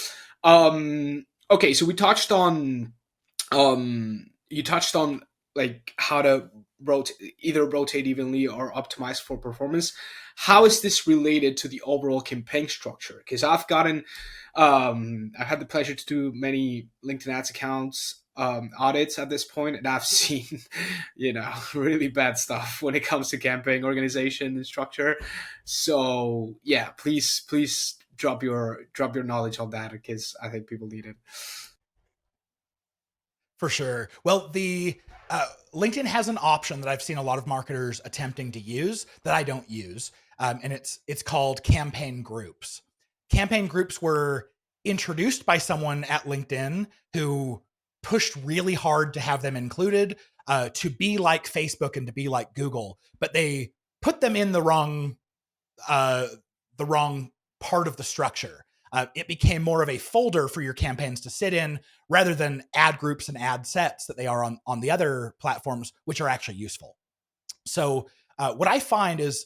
okay, so we touched on you touched on like how to either rotate evenly or optimize for performance. How is this related to the overall campaign structure? Because I've had the pleasure to do many LinkedIn ads accounts audits at this point, and I've seen really bad stuff when it comes to campaign organization and structure. So yeah, please drop your knowledge on that, because I think people need it. For sure. Well, the LinkedIn has an option that I've seen a lot of marketers attempting to use that I don't use, and it's called campaign groups. Campaign groups were introduced by someone at LinkedIn who pushed really hard to have them included, to be like Facebook and to be like Google, but they put them in the wrong part of the structure. It became more of a folder for your campaigns to sit in rather than ad groups and ad sets that they are on the other platforms, which are actually useful. So what I find is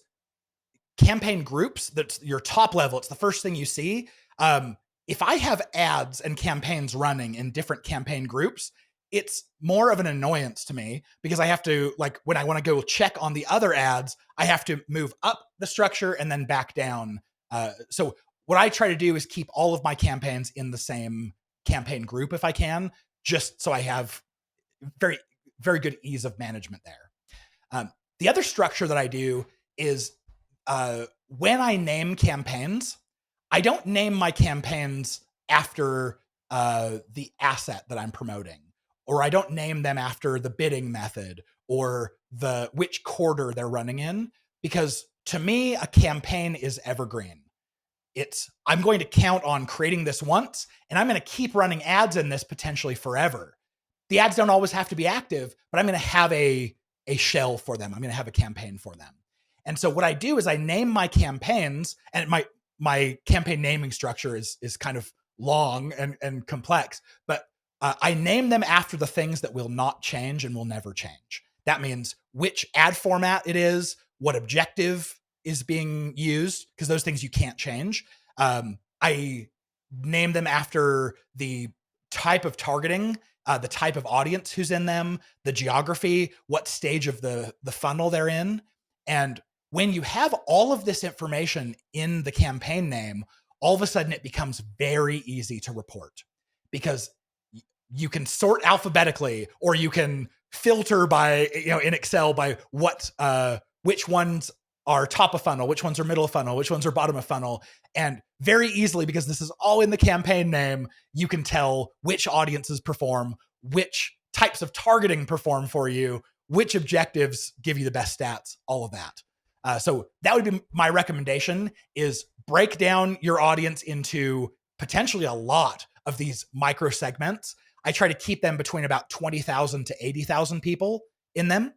campaign groups, that's your top level. It's the first thing you see. If I have ads and campaigns running in different campaign groups, it's more of an annoyance to me, because I have to, like, when I want to go check on the other ads, I have to move up the structure and then back down. So what I try to do is keep all of my campaigns in the same campaign group if I can, just so I have very, very good ease of management there. The other structure that I do is when I name campaigns, I don't name my campaigns after the asset that I'm promoting, or I don't name them after the bidding method or which quarter they're running in, because to me, a campaign is evergreen. I'm going to count on creating this once, and I'm going to keep running ads in this potentially forever. The ads don't always have to be active, but I'm going to have a shell for them. I'm going to have a campaign for them. And so what I do is I name my campaigns, and my campaign naming structure is kind of long and complex, but I name them after the things that will not change and will never change. That means which ad format it is, what objective is being used, because those things you can't change. I name them after the type of targeting, the type of audience who's in them, the geography, what stage of the funnel they're in. And when you have all of this information in the campaign name, all of a sudden it becomes very easy to report, because you can sort alphabetically, or you can filter by, in Excel by which ones are top of funnel, which ones are middle of funnel, which ones are bottom of funnel. And very easily, because this is all in the campaign name, you can tell which audiences perform, which types of targeting perform for you, which objectives give you the best stats, all of that. So that would be my recommendation, is break down your audience into potentially a lot of these micro segments. I try to keep them between about 20,000 to 80,000 people in them,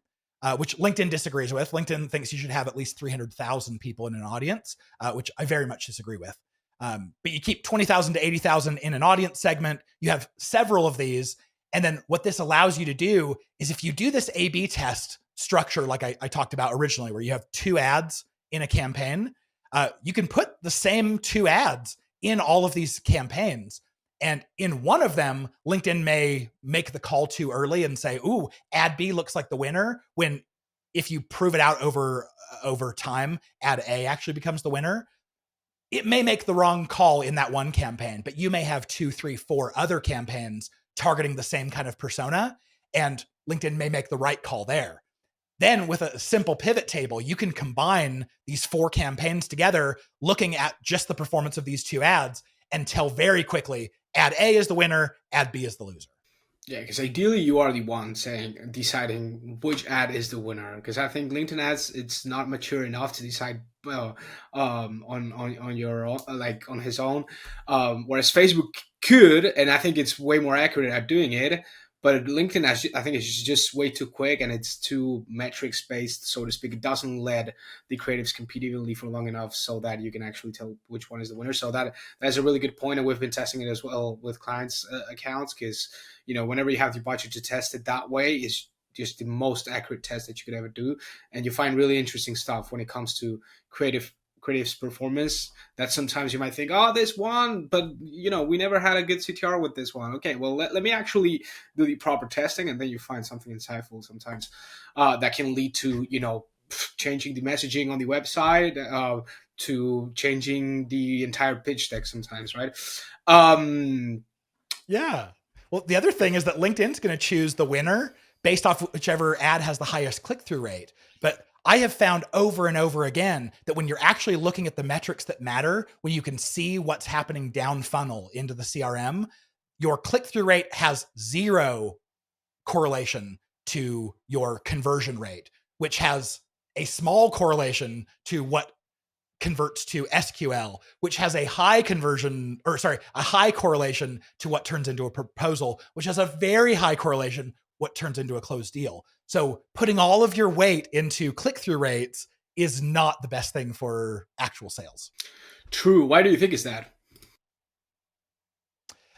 which LinkedIn disagrees with. LinkedIn thinks you should have at least 300,000 people in an audience, which I very much disagree with. But you keep 20,000 to 80,000 in an audience segment. You have several of these. And then what this allows you to do is, if you do this A/B test structure, like I talked about originally, where you have 2 ads in a campaign, you can put the same 2 ads in all of these campaigns. And in one of them, LinkedIn may make the call too early and say, ooh, ad B looks like the winner, when if you prove it out over time, ad A actually becomes the winner. It may make the wrong call in that one campaign, but you may have 2, 3, 4 other campaigns targeting the same kind of persona, and LinkedIn may make the right call there. Then with a simple pivot table, you can combine these 4 campaigns together, looking at just the performance of these 2 ads, and tell very quickly, ad A is the winner, ad B is the loser. Yeah, because ideally you are the one deciding which ad is the winner. Because I think LinkedIn ads, it's not mature enough to decide on your own, like on his own. Whereas Facebook could, and I think it's way more accurate at doing it. But LinkedIn, I think, is just way too quick, and it's too metrics based, so to speak. It doesn't let the creatives compete evenly for long enough so that you can actually tell which one is the winner. So that's a really good point, and we've been testing it as well with clients' accounts, because whenever you have the budget to test it that way, is just the most accurate test that you could ever do, and you find really interesting stuff when it comes to creative's performance, that sometimes you might think, oh, this one, but we never had a good CTR with this one. Okay, well, let me actually do the proper testing, and then you find something insightful sometimes that can lead to changing the messaging on the website, to changing the entire pitch deck sometimes, right? Yeah. Well, the other thing is that LinkedIn's going to choose the winner based off whichever ad has the highest click-through rate. But I have found over and over again that when you're actually looking at the metrics that matter, when you can see what's happening down funnel into the CRM, your click-through rate has 0 correlation to your conversion rate, which has a small correlation to what converts to SQL, which has a high correlation to what turns into a proposal, which has a very high correlation what turns into a closed deal. So putting all of your weight into click-through rates is not the best thing for actual sales. True. Why do you think it's that?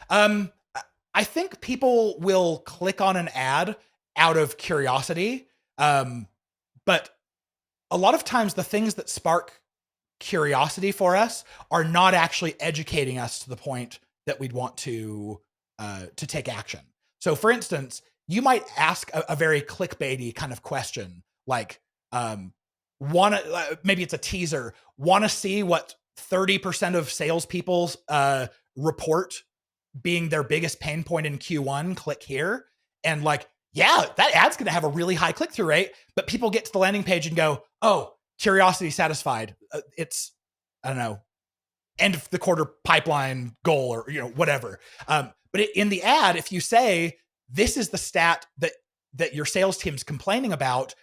I think people will click on an ad out of curiosity. But a lot of times the things that spark curiosity for us are not actually educating us to the point that we'd want to take action. So for instance, you might ask a very clickbaity kind of question, like, maybe it's a teaser, want to see what 30% of salespeople report being their biggest pain point in Q1, click here. And like, yeah, that ad's going to have a really high click-through rate, but people get to the landing page and go, oh, curiosity satisfied. It's, I don't know, end of the quarter pipeline goal or, whatever. But in the ad, if you say, this is the stat that your sales team's complaining about,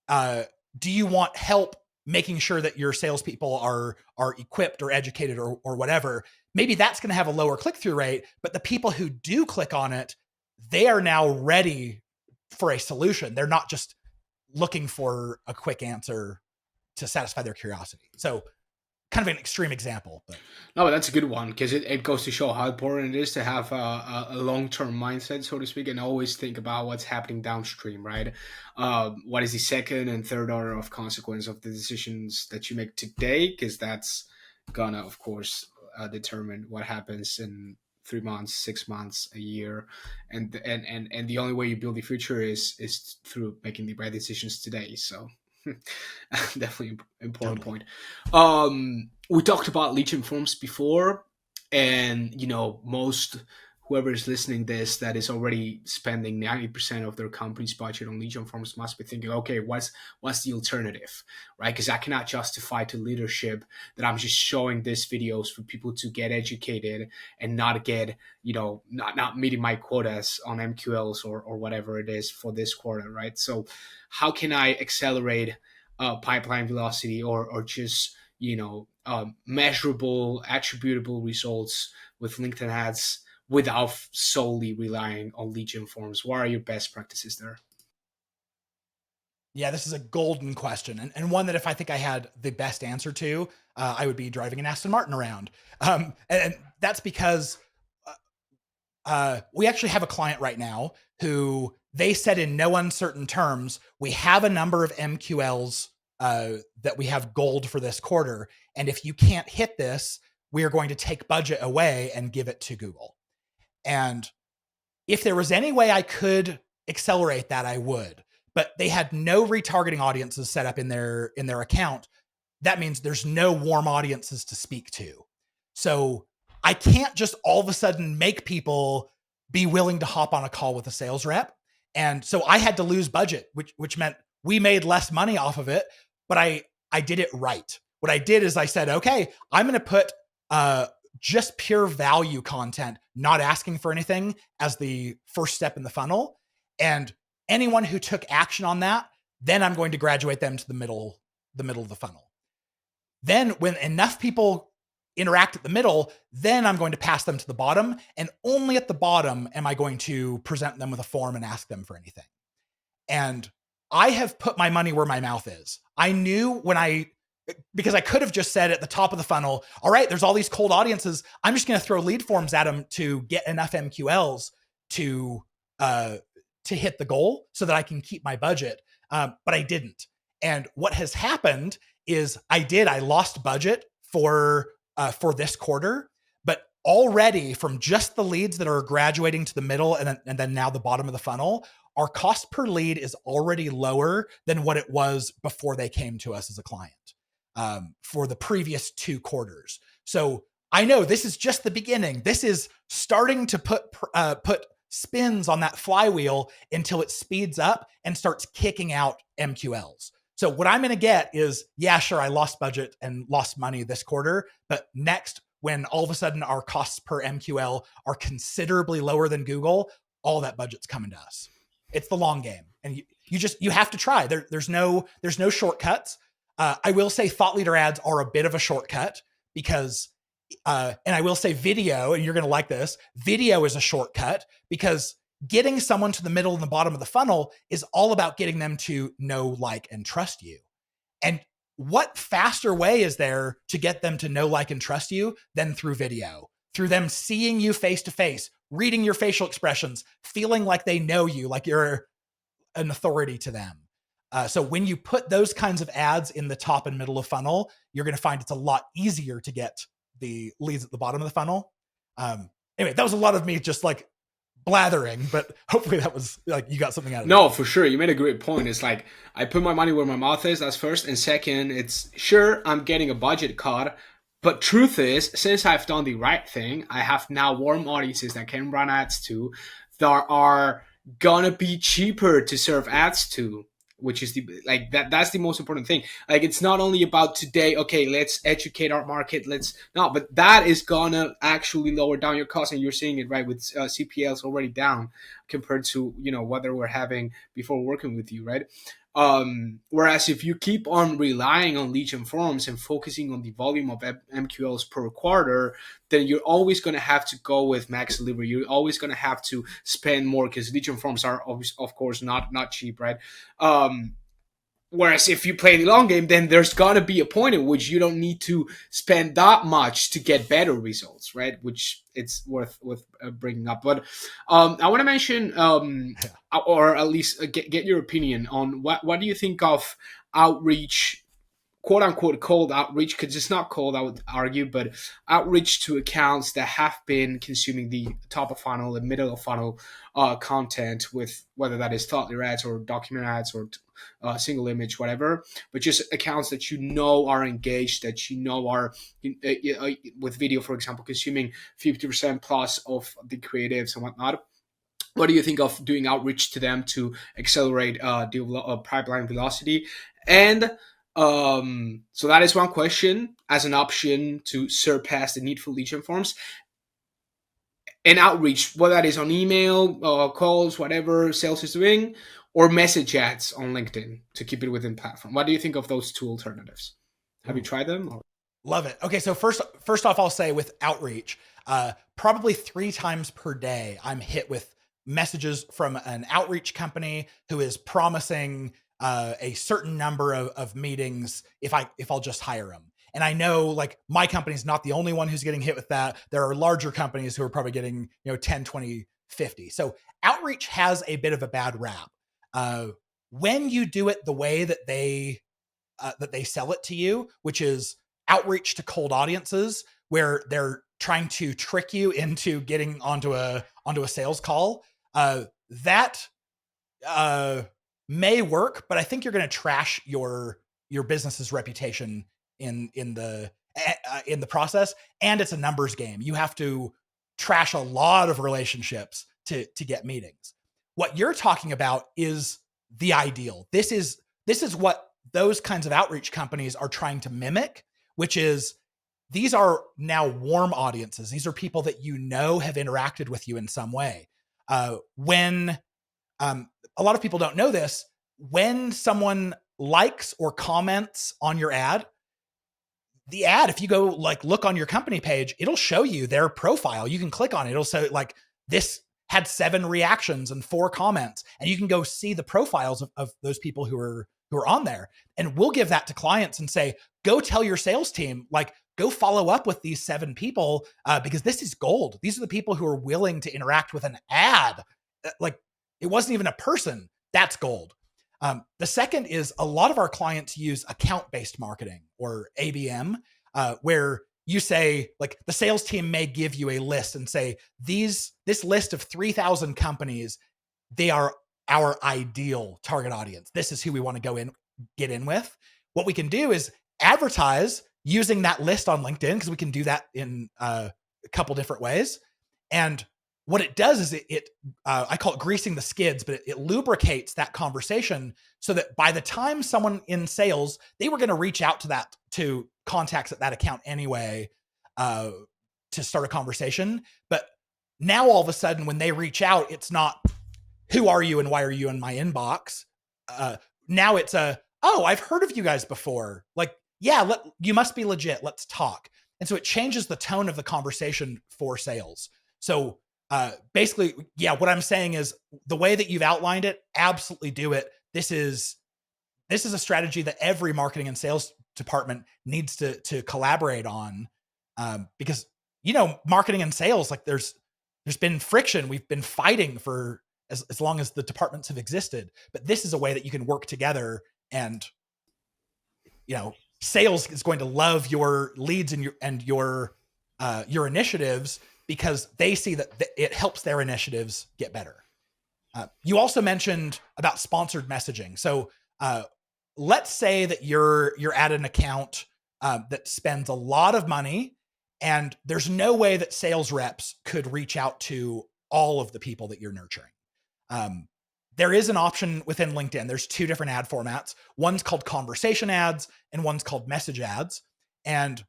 do you want help making sure that your salespeople are equipped or educated or whatever? Maybe that's going to have a lower click-through rate, but the people who do click on it, they are now ready for a solution. They're not just looking for a quick answer to satisfy their curiosity. So kind of an extreme example. But. No, but that's a good one, because it goes to show how important it is to have a long-term mindset, so to speak, and always think about what's happening downstream, right? What is the second and third order of consequence of the decisions that you make today? Because that's gonna, of course, determine what happens in 3 months, 6 months, a year, and the only way you build the future is through making the right decisions today. So definitely important point. We talked about lead gen forms before, and most whoever is listening this that is already spending 90% of their company's budget on lead gen forms must be thinking, okay, what's the alternative, right? Because I cannot justify to leadership that I'm just showing these videos for people to get educated and not get, not meeting my quotas on MQLs or whatever it is for this quarter, right? So how can I accelerate pipeline velocity or just, measurable, attributable results with LinkedIn ads without solely relying on lead gen forms? What are your best practices there? Yeah, this is a golden question, and one that if I think I had the best answer to, I would be driving an Aston Martin around. And that's because we actually have a client right now who they said in no uncertain terms, we have a number of MQLs that we have gold for this quarter, and if you can't hit this, we are going to take budget away and give it to Google. And if there was any way I could accelerate that, I would. But they had no retargeting audiences set up in their account. That means there's no warm audiences to speak to. So I can't just all of a sudden make people be willing to hop on a call with a sales rep. And so I had to lose budget, which meant we made less money off of it, but I did it right. What I did is I said, okay, I'm going to put just pure value content, not asking for anything, as the first step in the funnel. And anyone who took action on that, then I'm going to graduate them to the middle of the funnel. Then when enough people interact at the middle, then I'm going to pass them to the bottom. And only at the bottom am I going to present them with a form and ask them for anything. And I have put my money where my mouth is. I knew because I could have just said at the top of the funnel, all right, there's all these cold audiences. I'm just going to throw lead forms at them to get enough MQLs to hit the goal so that I can keep my budget. But I didn't. And what has happened is I lost budget for this quarter, but already from just the leads that are graduating to the middle and then now the bottom of the funnel, our cost per lead is already lower than what it was before they came to us as a client for the previous 2 quarters. So I know this is just the beginning. This is starting to put spins on that flywheel until it speeds up and starts kicking out MQLs. So what I'm going to get is, yeah, sure, I lost budget and lost money this quarter, but next, when all of a sudden our costs per MQL are considerably lower than Google, all that budget's coming to us. It's the long game, and you have to try. There's no shortcuts. I will say thought leader ads are a bit of a shortcut because, and I will say video, and you're going to like this. Video is a shortcut because getting someone to the middle and the bottom of the funnel is all about getting them to know, like, and trust you. And what faster way is there to get them to know, like, and trust you than through video? Through them seeing you face to face, reading your facial expressions, feeling like they know you, like you're an authority to them. So when you put those kinds of ads in the top and middle of funnel, you're going to find it's a lot easier to get the leads at the bottom of the funnel. Anyway, that was a lot of me just like blathering, but hopefully that was like you got something out of it. No, for sure. You made a great point. It's like I put my money where my mouth is. That's first. And second, it's sure I'm getting a budget cut. But truth is, since I've done the right thing, I have now warm audiences that can run ads to that are gonna be cheaper to serve ads to which is that's the most important thing. Like, it's not only about today, okay, let's educate our market, but that is gonna actually lower down your costs, and you're seeing it, right, with CPLs already down compared to, what they were having before working with you, right? Whereas if you keep on relying on lead gen forms and focusing on the volume of MQLs per quarter, then you're always going to have to go with max delivery. You're always going to have to spend more, because lead gen forms are of course not cheap, right? Whereas if you play the long game, then there's got to be a point at which you don't need to spend that much to get better results, right? Which it's worth bringing up. But I want to mention, or at least get your opinion on what do you think of outreach, quote unquote cold outreach, because it's not cold, I would argue, but outreach to accounts that have been consuming the top of funnel and middle of funnel content, with whether that is thought leader ads or document ads or single image, whatever, but just accounts that are engaged, that are with video, for example, consuming 50% plus of the creatives and whatnot. What do you think of doing outreach to them to accelerate pipeline velocity? And so that is one question as an option to surpass the need for lead gen forms. And outreach, whether that is on email, calls, whatever sales is doing, or message ads on LinkedIn to keep it within platform. What do you think of those two alternatives? Have you tried them? Or? Love it. Okay, so first off, I'll say with outreach, probably 3 times per day, I'm hit with messages from an outreach company who is promising a certain number of meetings if I'll just hire them. And I know, like, my company's not the only one who's getting hit with that. There are larger companies who are probably getting 10, 20, 50. So outreach has a bit of a bad rap. When you do it the way that they sell it to you, which is outreach to cold audiences, where they're trying to trick you into getting onto a sales call, that may work, but I think you're going to trash your business's reputation in the process, and it's a numbers game. You have to trash a lot of relationships to get meetings. What you're talking about is the ideal. This is what those kinds of outreach companies are trying to mimic, which is, these are now warm audiences. These are people that have interacted with you in some way. When a lot of people don't know this, when someone likes or comments on your ad, the ad, if you go look on your company page, it'll show you their profile. You can click on it. It'll say this had 7 reactions and 4 comments, and you can go see the profiles of those people who are on there. And we'll give that to clients and say, go tell your sales team, go follow up with these 7 people, because this is gold. These are the people who are willing to interact with an ad. It wasn't even a person. That's gold. The second is, a lot of our clients use account-based marketing, or ABM, where you say, the sales team may give you a list and say, this list of 3,000 companies, they are our ideal target audience. This is who we want to get in with. What we can do is advertise using that list on LinkedIn, because we can do that in a couple different ways. And what it does is I call it greasing the skids, but it lubricates that conversation, so that by the time someone in sales, they were going to reach out to contacts at that account anyway, to start a conversation. But now all of a sudden, when they reach out, it's not, who are you and why are you in my inbox? Now it's I've heard of you guys before. You must be legit. Let's talk. And so it changes the tone of the conversation for sales. So basically, what I'm saying is, the way that you've outlined it, absolutely do it. This is a strategy that every marketing and sales department needs to collaborate on, because marketing and sales, there's been friction. We've been fighting for as long as the departments have existed, but this is a way that you can work together, and sales is going to love your leads and your initiatives, because they see that it helps their initiatives get better. You also mentioned about sponsored messaging. So let's say that you're at an account that spends a lot of money, and there's no way that sales reps could reach out to all of the people that you're nurturing. there is an option within LinkedIn. There's two different ad formats. One's called conversation ads and one's called message ads. And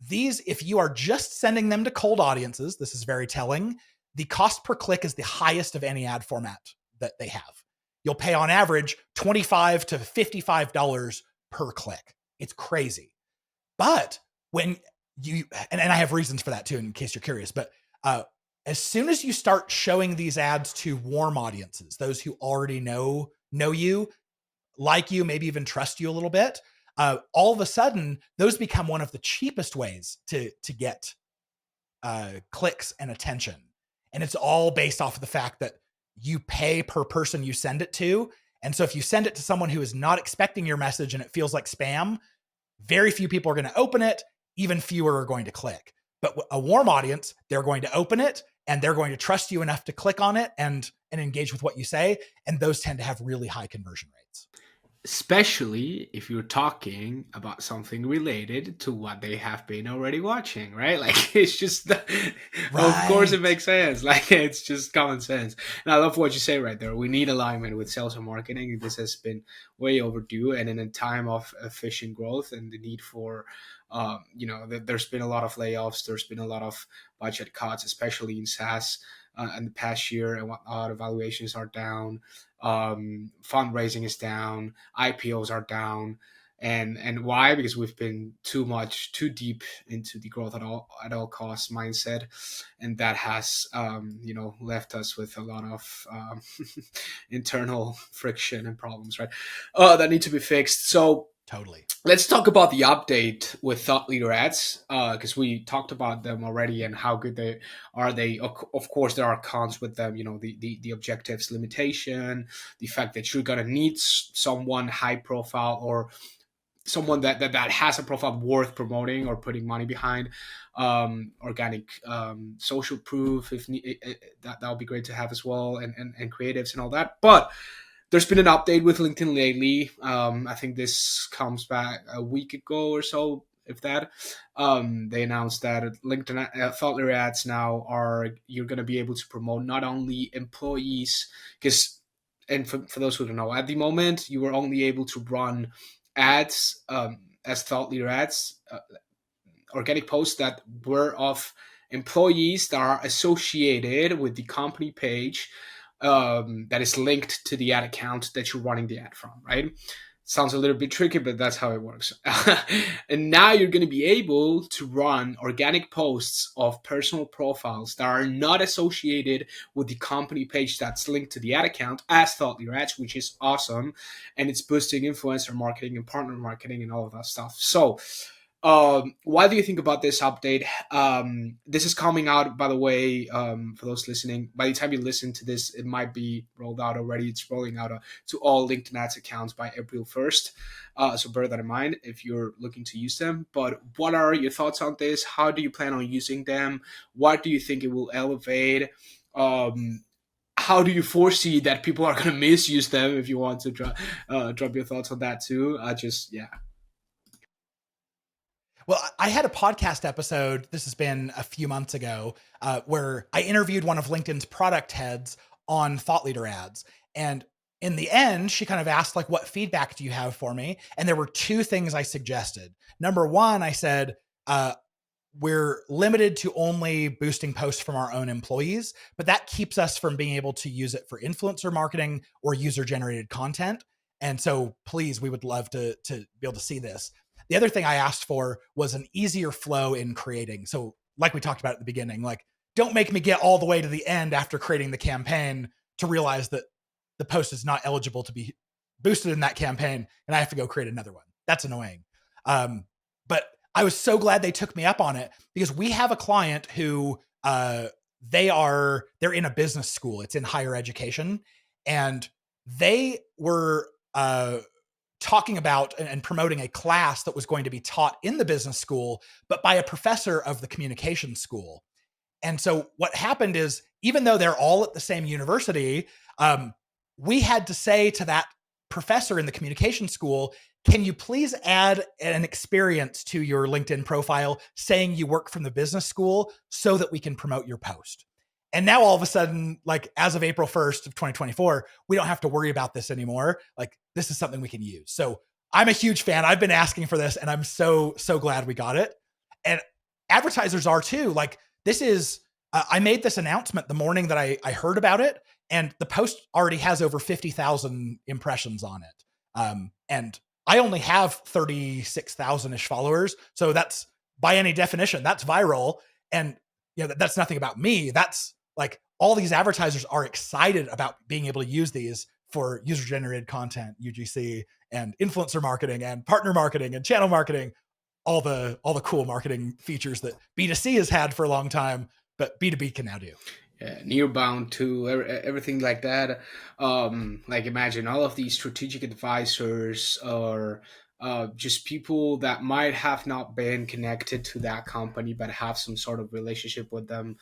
these, if you are just sending them to cold audiences, this is very telling. The cost per click is the highest of any ad format that they have. You'll pay on average $25 to $55 per click. It's crazy. But when you, and I have reasons for that too, in case you're curious, but as soon as you start showing these ads to warm audiences, those who already know you, like you, maybe even trust you a little bit, all of a sudden, those become one of the cheapest ways to get clicks and attention. And it's all based off of the fact that you pay per person you send it to. And so if you send it to someone who is not expecting your message and it feels like spam, very few people are going to open it. Even fewer are going to click. But a warm audience, they're going to open it and they're going to trust you enough to click on it and engage with what you say. And those tend to have really high conversion rates. Especially if you're talking about something related to what they have been already watching, right? Like, it's just, right. Of course it makes sense. Like, it's just common sense. And I love what you say right there. We need alignment with sales and marketing. This has been way overdue. And in a time of efficient growth and the need for, there's been a lot of layoffs. There's been a lot of budget cuts, especially in SaaS in the past year, and whatnot. Evaluations are down. Fundraising is down, IPOs are down, and why? Because we've been too deep into the growth at all costs mindset, and that has left us with a lot of internal friction and problems, right? That need to be fixed. So totally. Let's talk about the update with Thought Leader Ads, because we talked about them already and how good they are. Of course, there are cons with them. The objectives limitation, the fact that you're gonna need someone high profile or someone that has a profile worth promoting or putting money behind. Organic social proof, if that would be great to have as well, and creatives and all that, but. There's been an update with LinkedIn lately. I think this comes back a week ago or so, if that. They announced that LinkedIn Thought Leader Ads now you're going to be able to promote not only employees, and for those who don't know, at the moment, you were only able to run ads as Thought Leader Ads, organic posts that were of employees that are associated with the company page that is linked to the ad account that you're running the ad from, right? Sounds a little bit tricky, but that's how it works. And now you're going to be able to run organic posts of personal profiles that are not associated with the company page that's linked to the ad account as Thought Leader Ads, which is awesome. And it's boosting influencer marketing and partner marketing and all of that stuff. So what do you think about this update? This is coming out, by the way, for those listening. By the time you listen to this, it might be rolled out already. It's rolling out to all LinkedIn Ads accounts by April 1st. So bear that in mind if you're looking to use them. But what are your thoughts on this? How do you plan on using them? What do you think it will elevate? How do you foresee that people are going to misuse them? If you want to drop your thoughts on that too. Well, I had a podcast episode, this has been a few months ago, where I interviewed one of LinkedIn's product heads on Thought Leader Ads. And in the end, she kind of asked, like, what feedback do you have for me? And there were two things I suggested. Number one, I said, we're limited to only boosting posts from our own employees, but that keeps us from being able to use it for influencer marketing or user-generated content. And so please, we would love to be able to see this. The other thing I asked for was an easier flow in creating. So like we talked about at the beginning, like, don't make me get all the way to the end after creating the campaign to realize that the post is not eligible to be boosted in that campaign and I have to go create another one. That's annoying. But I was so glad they took me up on it, because we have a client who they're in a business school. It's in higher education. And they were talking about and promoting a class that was going to be taught in the business school, but by a professor of the communication school. And so what happened is, even though they're all at the same university, we had to say to that professor in the communication school, can you please add an experience to your LinkedIn profile saying you work from the business school so that we can promote your post? And now all of a sudden, like as of April 1st of 2024, we don't have to worry about this anymore. Like this is something we can use. So I'm a huge fan. I've been asking for this and I'm so glad we got it. And advertisers are too. Like this is, I made this announcement the morning that I heard about it, and the post already has over 50,000 impressions on it. And I only have 36,000-ish followers. So that's, by any definition, that's viral. And that's nothing about me. That's like all these advertisers are excited about being able to use these for user-generated content, UGC, and influencer marketing and partner marketing and channel marketing, all the cool marketing features that B2C has had for a long time, but B2B can now do. Yeah, nearbound to everything like that. Like imagine all of these strategic advisors or just people that might have not been connected to that company but have some sort of relationship with them.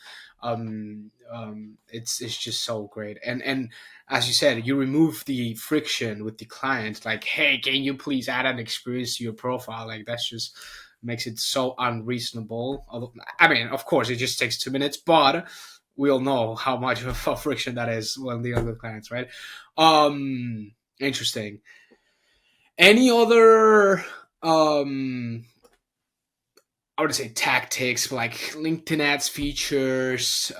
It's just so great. And as you said, you remove the friction with the client. Like, hey, can you please add an experience to your profile? Like that's just makes it so unreasonable. Although, I mean, of course, it just takes 2 minutes, but we all know how much of a friction that is when dealing with clients, right? Interesting. Any other, I would say tactics like LinkedIn ads features,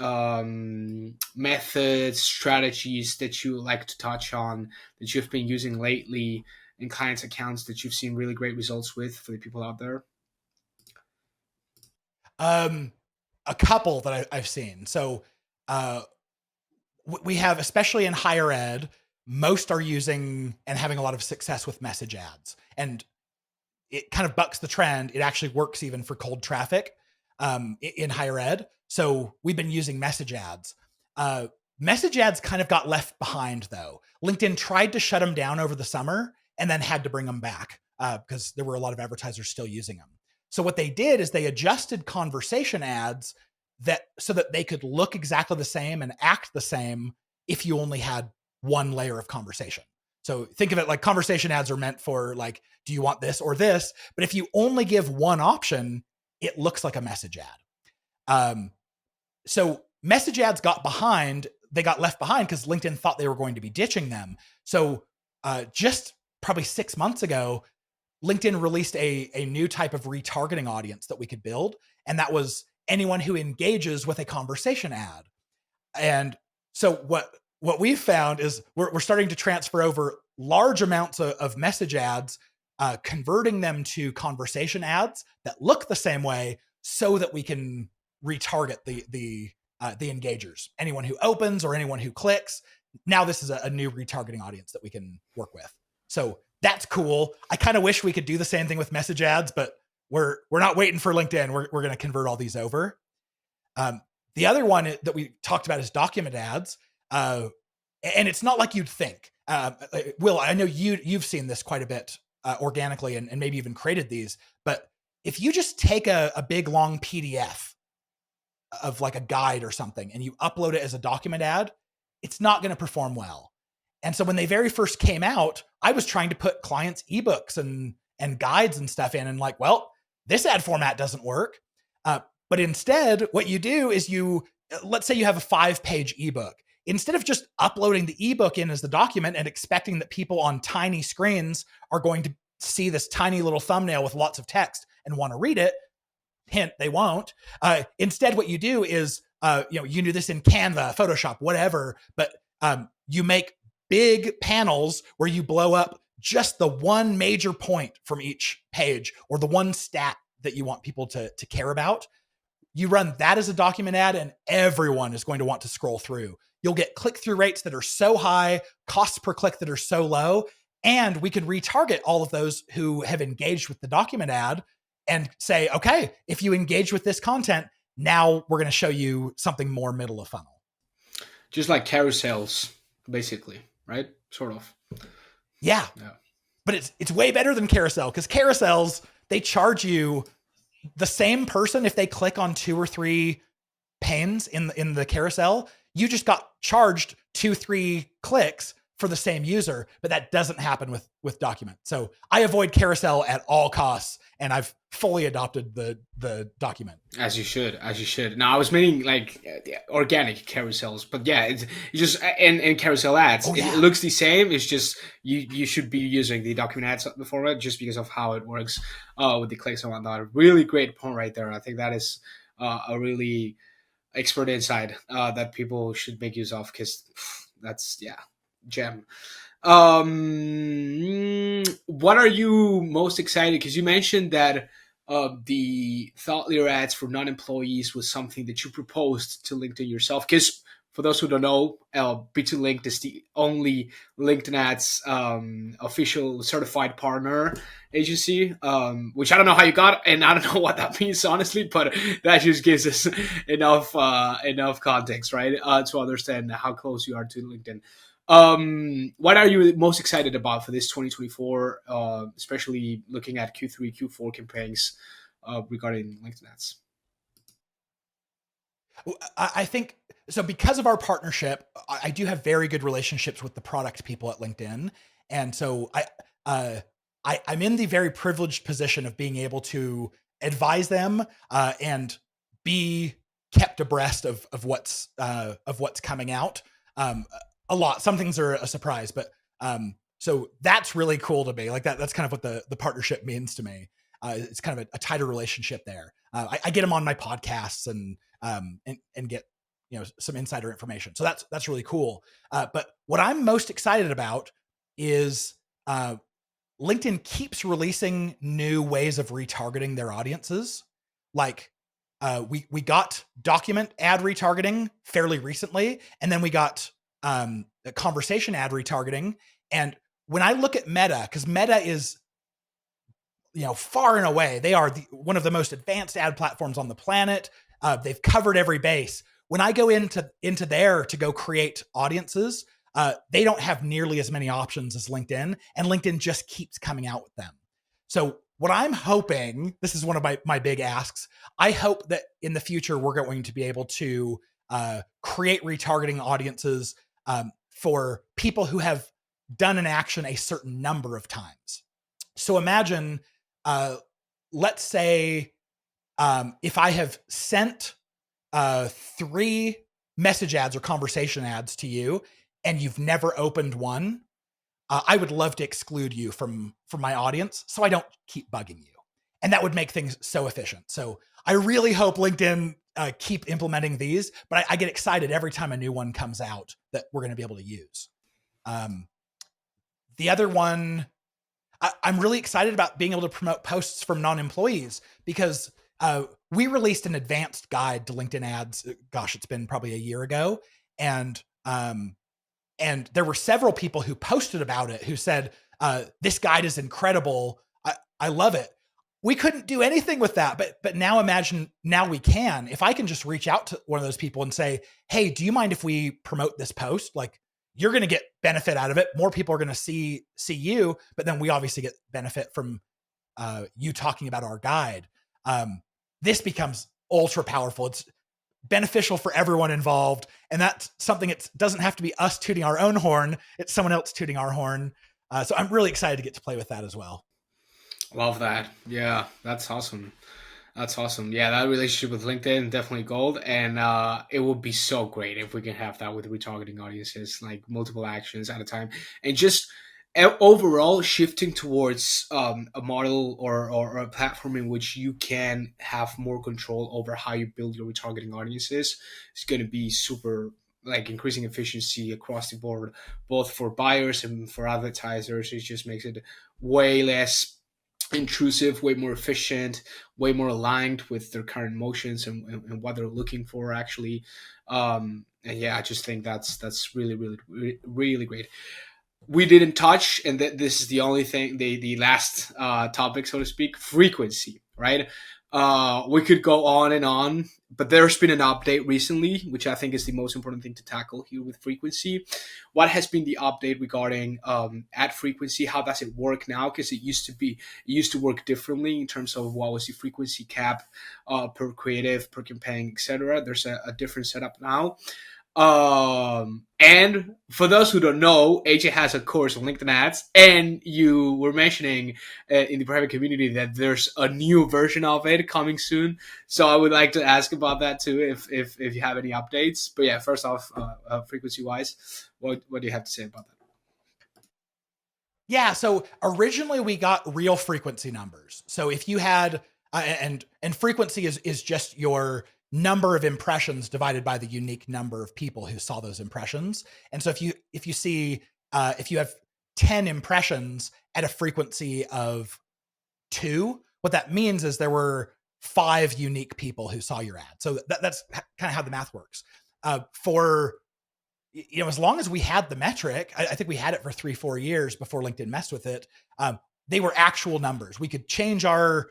methods, strategies that you like to touch on that you've been using lately in clients' accounts that you've seen really great results with for the people out there? A couple that I've seen. So we have, especially in higher ed, most are using and having a lot of success with message ads. And it kind of bucks the trend. It actually works even for cold traffic in higher ed. So we've been using message ads. Message ads kind of got left behind though. LinkedIn tried to shut them down over the summer and then had to bring them back because there were a lot of advertisers still using them. So what they did is they adjusted conversation ads so that they could look exactly the same and act the same if you only had one layer of conversation. So think of it like conversation ads are meant for like, do you want this or this? But if you only give one option, it looks like a message ad. So message ads got left behind because LinkedIn thought they were going to be ditching them. So just probably 6 months ago, LinkedIn released a new type of retargeting audience that we could build. And that was anyone who engages with a conversation ad. And so what we've found is we're starting to transfer over large amounts of message ads, converting them to conversation ads that look the same way so that we can retarget the engagers, anyone who opens or anyone who clicks. Now this is a new retargeting audience that we can work with. So that's cool. I kind of wish we could do the same thing with message ads, but we're not waiting for LinkedIn. We're going to convert all these over. The other one that we talked about is document ads. And it's not like you'd think. Will, I know you've seen this quite a bit organically and maybe even created these, but if you just take a big long PDF of like a guide or something and you upload it as a document ad, it's not going to perform well. And so when they very first came out, I was trying to put clients' ebooks and guides and stuff in and like, well, this ad format doesn't work. But instead, what you do is let's say you have a 5-page ebook. Instead of just uploading the ebook in as the document and expecting that people on tiny screens are going to see this tiny little thumbnail with lots of text and want to read it, hint, they won't. Instead, what you do is, you do this in Canva, Photoshop, whatever, but you make big panels where you blow up just the one major point from each page or the one stat that you want people to care about. You run that as a document ad and everyone is going to want to scroll through. You'll get click-through rates that are so high, costs per click that are so low, and we could retarget all of those who have engaged with the document ad and say, okay, if you engage with this content, now we're going to show you something more middle of funnel. Just like carousels, basically, right? Sort of. Yeah. But it's way better than carousel because carousels, they charge you the same person if they click on 2 or 3 panes in the carousel. You just got charged 2-3 clicks for the same user, but that doesn't happen with document. So I avoid carousel at all costs, and I've fully adopted the document. As you should. Now I was meaning like organic carousels, but yeah, it's just and carousel ads. It looks the same. It's just you should be using the document ads format just because of how it works with the clicks and whatnot. Really great point right there. I think that is a really expert insight that people should make use of, because that's gem. What are you most excited? Because you mentioned that the thought leader ads for non-employees was something that you proposed to LinkedIn yourself. Because for those who don't know, B2 Linked is the only LinkedIn ads official certified partner agency, which I don't know how you got, and I don't know what that means, honestly, but that just gives us enough context, right, to understand how close you are to LinkedIn. What are you most excited about for this 2024, especially looking at Q3, Q4 campaigns regarding LinkedIn ads? I think so, because of our partnership, I do have very good relationships with the product people at LinkedIn. And so I'm in the very privileged position of being able to advise them and be kept abreast of what's coming out. A lot. Some things are a surprise, but so that's really cool to me. Like that's kind of what the partnership means to me. It's kind of a tighter relationship there. I get them on my podcasts and get some insider information. So that's really cool. But what I'm most excited about is LinkedIn keeps releasing new ways of retargeting their audiences. Like we got document ad retargeting fairly recently, and then we got conversation ad retargeting. And when I look at Meta, because Meta is, far and away, they are one of the most advanced ad platforms on the planet. They've covered every base. When I go into there to go create audiences, they don't have nearly as many options as LinkedIn, and LinkedIn just keeps coming out with them. So what I'm hoping, this is one of my big asks, I hope that in the future we're going to be able to create retargeting audiences for people who have done an action a certain number of times. So imagine, let's say, if I have sent 3 message ads or conversation ads to you and you've never opened one, I would love to exclude you from my audience so I don't keep bugging you. And that would make things so efficient. So I really hope LinkedIn keep implementing these, but I get excited every time a new one comes out that we're going to be able to use. The other one, I'm really excited about being able to promote posts from non-employees, because we released an advanced guide to LinkedIn ads. Gosh, it's been probably a year ago. And there were several people who posted about it who said, this guide is incredible. I love it. We couldn't do anything with that, but now imagine, now we can. If I can just reach out to one of those people and say, hey, do you mind if we promote this post? Like, you're going to get benefit out of it. More people are going to see you, but then we obviously get benefit from you talking about our guide. This becomes ultra powerful. It's beneficial for everyone involved. And that's something, it doesn't have to be us tooting our own horn. It's someone else tooting our horn. So I'm really excited to get to play with that as well. Love that. Yeah, that's awesome. That's awesome. Yeah, that relationship with LinkedIn, definitely gold. And it would be so great if we can have that with retargeting audiences, like multiple actions at a time. And just overall shifting towards a model or a platform in which you can have more control over how you build your retargeting audiences is going to be super, like, increasing efficiency across the board, both for buyers and for advertisers. It just makes it way less intrusive, way more efficient, way more aligned with their current motions and what they're looking for, actually. And yeah, I just think that's really, really, really, really great. We didn't touch, and this is the only thing, the last topic, so to speak, frequency, right? We could go on and on, but there's been an update recently, which I think is the most important thing to tackle here with frequency. What has been the update regarding ad frequency? How does it work now? Because it used to work differently in terms of what was the frequency cap per creative, per campaign, etc. There's a different setup now. And for those who don't know, AJ has a course on LinkedIn ads, and you were mentioning in the private community that there's a new version of it coming soon. So I would like to ask about that too, if you have any updates. But yeah, first off, frequency wise, what do you have to say about that? Yeah, so originally we got real frequency numbers. So if you had and frequency is just your number of impressions divided by the unique number of people who saw those impressions. And so if you see if you have 10 impressions at a frequency of 2, what that means is there were 5 unique people who saw your ad. So that's kind of how the math works. For as long as we had the metric, I think we had it for 3-4 years before LinkedIn messed with it. They were actual numbers. We could change our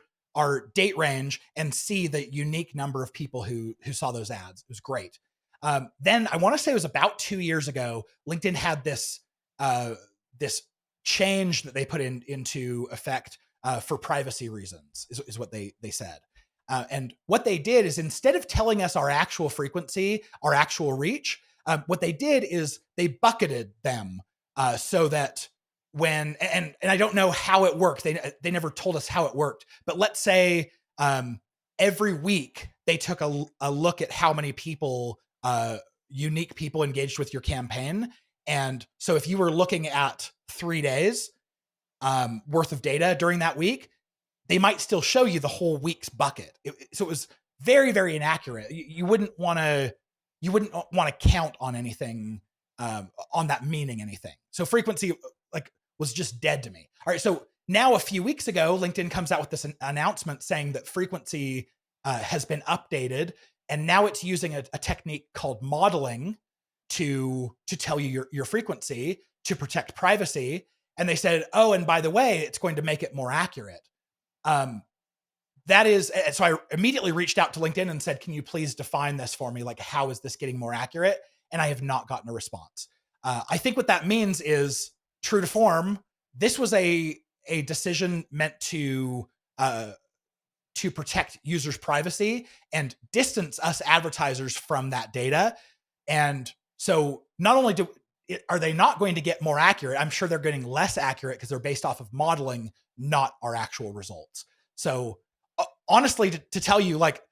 date range and see the unique number of people who saw those ads. It was great. Then I want to say it was about 2 years ago, LinkedIn had this change that they put into effect for privacy reasons, is what they said. And what they did is, instead of telling us our actual frequency, our actual reach, what they did is they bucketed them so that when, and I don't know how it worked. They never told us how it worked, but let's say every week they took a look at how many people, unique people engaged with your campaign. And so if you were looking at 3 days worth of data during that week, they might still show you the whole week's bucket. So it was very, very inaccurate. You wouldn't want to count on anything, on that meaning anything. So frequency was just dead to me. All right. So now a few weeks ago, LinkedIn comes out with this announcement saying that frequency has been updated. And now it's using a technique called modeling to tell you your frequency to protect privacy. And they said, oh, and by the way, it's going to make it more accurate. That is, so I immediately reached out to LinkedIn and said, can you please define this for me? Like, how is this getting more accurate? And I have not gotten a response. I think what that means is, true to form, this was a decision meant to protect users' privacy and distance us advertisers from that data. And so not only are they not going to get more accurate, I'm sure they're getting less accurate because they're based off of modeling, not our actual results. So honestly, to tell you, like,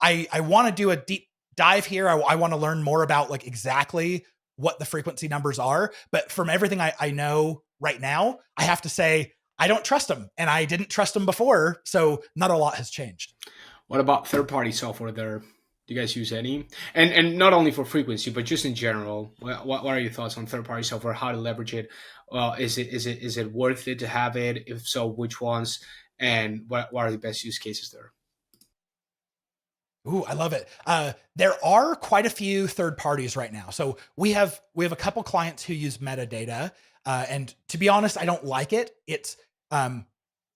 I want to do a deep dive here. I want to learn more about like exactly what the frequency numbers are. But from everything I know right now, I have to say, I don't trust them, and I didn't trust them before. So not a lot has changed. What about third-party software there? Do you guys use any? And not only for frequency, but just in general, what are your thoughts on third-party software? How to leverage it? Is it worth it to have it? If so, which ones? And what are the best use cases there? Ooh, I love it. There are quite a few third parties right now. So we have a couple clients who use metadata, and to be honest, I don't like it. It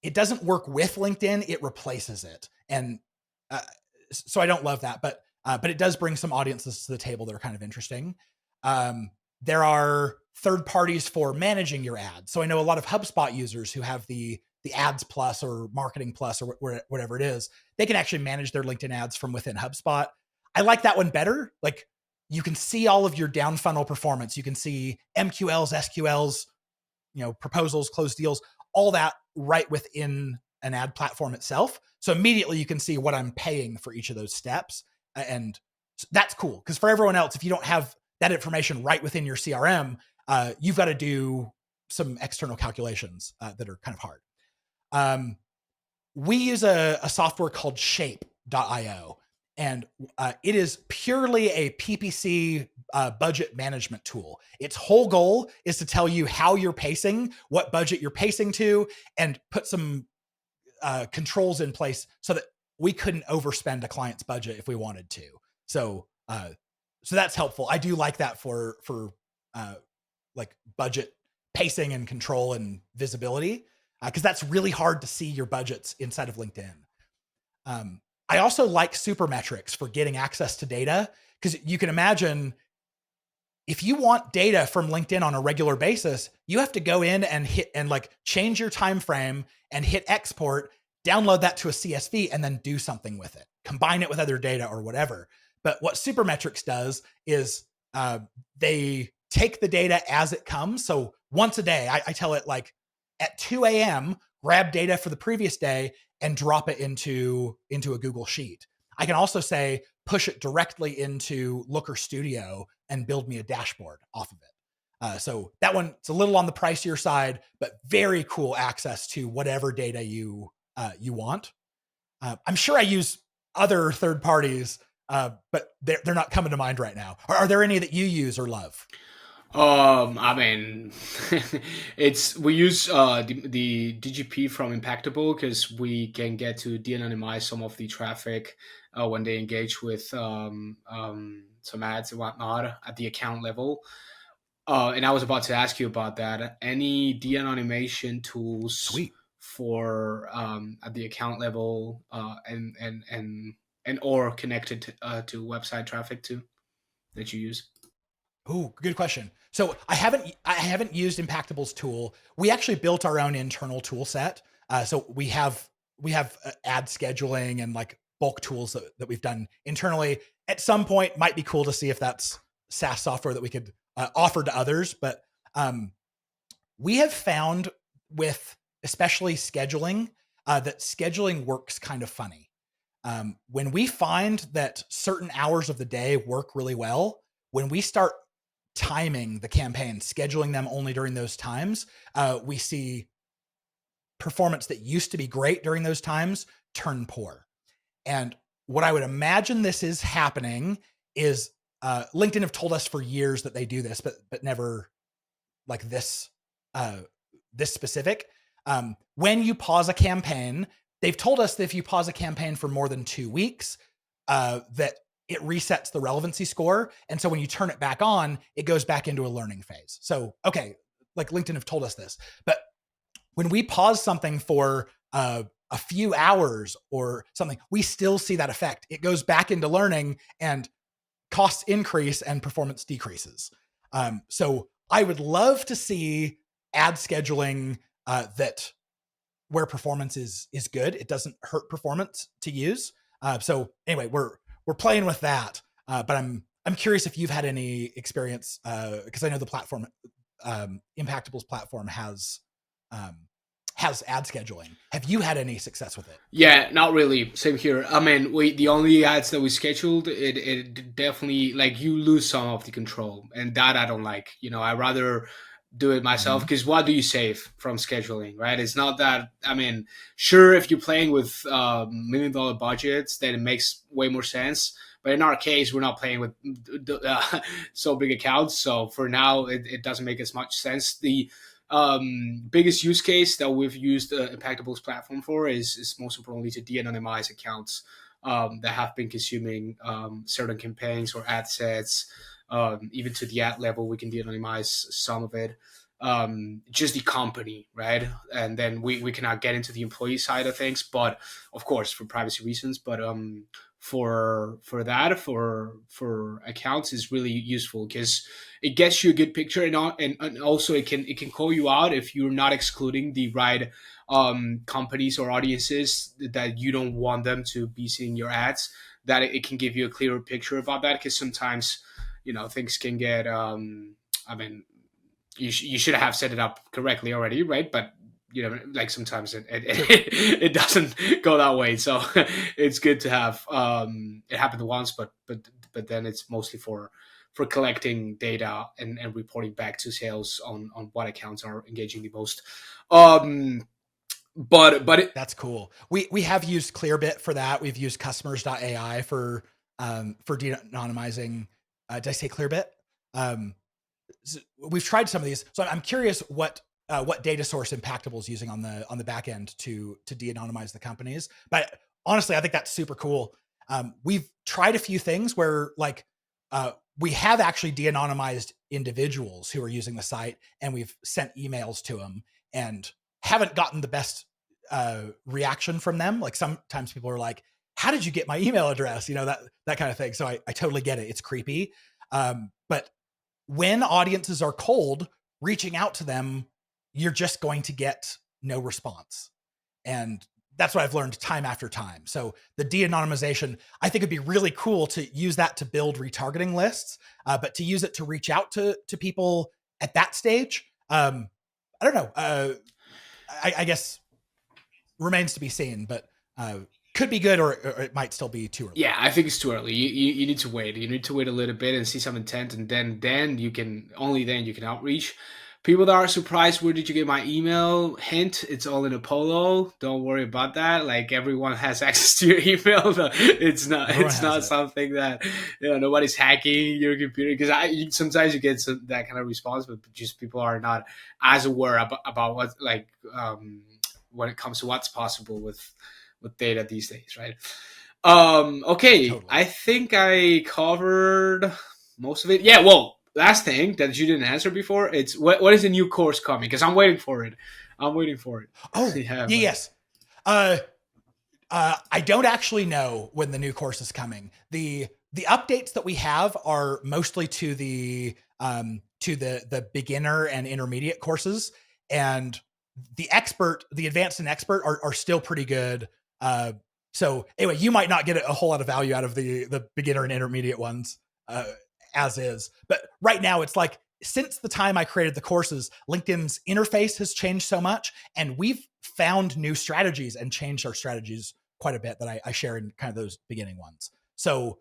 doesn't work with LinkedIn; it replaces it, and so I don't love that. But it does bring some audiences to the table that are kind of interesting. There are third parties for managing your ads. So I know a lot of HubSpot users who have the Ads Plus or Marketing Plus or whatever it is. They can actually manage their LinkedIn ads from within HubSpot. I like that one better. Like, you can see all of your down funnel performance. You can see MQLs, SQLs, proposals, closed deals, all that right within an ad platform itself. So immediately you can see what I'm paying for each of those steps. And that's cool, because for everyone else, if you don't have that information right within your CRM, you've got to do some external calculations that are kind of hard. We use a software called shape.io, and it is purely a PPC budget management tool. Its whole goal is to tell you how you're pacing, what budget you're pacing to, and put some controls in place so that we couldn't overspend a client's budget if we wanted to. So that's helpful. I do like that for like budget pacing and control and visibility, because that's really hard to see your budgets inside of LinkedIn. I also like Supermetrics for getting access to data, because you can imagine if you want data from LinkedIn on a regular basis, you have to go in and change your time frame and hit export, download that to a CSV, and then do something with it, combine it with other data or whatever. But what Supermetrics does is they take the data as it comes. So once a day, I tell it like at 2 a.m., grab data for the previous day and drop it into a Google Sheet. I can also say, push it directly into Looker Studio and build me a dashboard off of it. So that one, it's a little on the pricier side, but very cool access to whatever data you want. I'm sure I use other third parties, but they're not coming to mind right now. Are there any that you use or love? I mean, we use the DGP from Impactable because we can get to de-anonymize some of the traffic when they engage with some ads and whatnot at the account level. And I was about to ask you about that. Any de-anonymation tools Sweet. for at the account level and or connected to website traffic too that you use? Oh, good question. So I haven't used Impactable's tool. We actually built our own internal tool set. So we have ad scheduling and like bulk tools that we've done internally. At some point, might be cool to see if that's SaaS software that we could offer to others. But we have found with especially scheduling that scheduling works kind of funny. When we find that certain hours of the day work really well, when we start timing the campaign, scheduling them only during those times, we see performance that used to be great during those times turn poor. And what I would imagine this is happening is LinkedIn have told us for years that they do this, but never like this specific. When you pause a campaign, they've told us that if you pause a campaign for more than 2 weeks, that it resets the relevancy score. And so when you turn it back on, it goes back into a learning phase. So, okay, like LinkedIn have told us this, but when we pause something for a few hours or something, we still see that effect. It goes back into learning and costs increase and performance decreases. So I would love to see ad scheduling that where performance is good. It doesn't hurt performance to use. So anyway, we're playing with that, but I'm curious if you've had any experience because I know the platform, Impactable's platform has ad scheduling. Have you had any success with it? Yeah, not really. Same here. I mean, the only ads that we scheduled, it definitely like you lose some of the control, and that I don't like. I rather do it myself because what do you save from scheduling, right? It's not that. I mean, sure, if you're playing with $1 million budgets, then it makes way more sense. But in our case, we're not playing with so big accounts, so for now, it doesn't make as much sense. The biggest use case that we've used Impactable's platform for is most importantly to de-anonymize accounts that have been consuming certain campaigns or ad sets. Even to the ad level, we can de-anonymize some of it. Just the company, right? And then we cannot get into the employee side of things, but of course for privacy reasons. But for accounts is really useful because it gets you a good picture and also it can call you out if you're not excluding the right companies or audiences that you don't want them to be seeing your ads. That it can give you a clearer picture about that because sometimes things can get I mean you should have set it up correctly already, right? But like sometimes it doesn't go that way. So it's good to have it happened once, but then it's mostly for collecting data and reporting back to sales on what accounts are engaging the most. But that's cool. We have used Clearbit for that. We've used customers.ai for de-anonymizing. Did I say Clearbit? So we've tried some of these. So I'm curious what data source Impactable is using on the back end to de-anonymize the companies. But honestly, I think that's super cool. We've tried a few things where we have actually de-anonymized individuals who are using the site, and we've sent emails to them and haven't gotten the best reaction from them. Like sometimes people are like, "How did you get my email address?" That kind of thing. So I totally get it. It's creepy. But when audiences are cold, reaching out to them, you're just going to get no response. And that's what I've learned time after time. So the de-anonymization, I think it'd be really cool to use that to build retargeting lists, but to use it to reach out to people at that stage, I don't know. I guess remains to be seen, but could be good, or it might still be too early. Yeah, I think it's too early. You need to wait. You need to wait a little bit and see some intent, and then you can outreach. People that are surprised, where did you get my email? Hint, it's all in Apollo. Don't worry about that. Like, everyone has access to your email. It's not something that, nobody's hacking your computer. Because sometimes you get that kind of response, but just people are not as aware about what, like, when it comes to what's possible with data these days, right? Okay, totally. I think I covered most of it. Yeah, well, last thing that you didn't answer before, it's what is the new course coming? Because I'm waiting for it. Oh, yes. I don't actually know when the new course is coming. The updates that we have are mostly to the beginner and intermediate courses, and the advanced and expert are still pretty good. So anyway, you might not get a whole lot of value out of the beginner and intermediate ones, as is. But right now it's like, since the time I created the courses, LinkedIn's interface has changed so much, and we've found new strategies and changed our strategies quite a bit that I share in kind of those beginning ones. So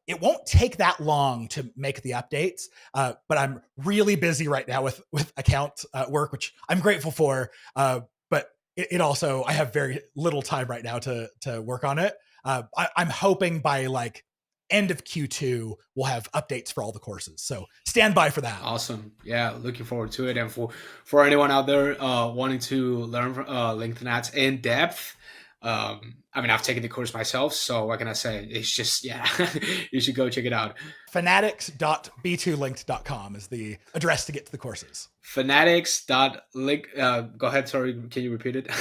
it won't take that long to make the updates, but I'm really busy right now with account work, which I'm grateful for. But it also, I have very little time right now to work on it. I'm hoping by like end of Q2, we'll have updates for all the courses. So stand by for that. Awesome. Yeah, looking forward to it. And for anyone out there wanting to learn LinkedIn ads in depth, I've taken the course myself, so what can I say? It's just, you should go check it out. Fanatics.b2linked.com is the address to get to the courses. Fanatics.link. Go ahead. Sorry. Can you repeat it?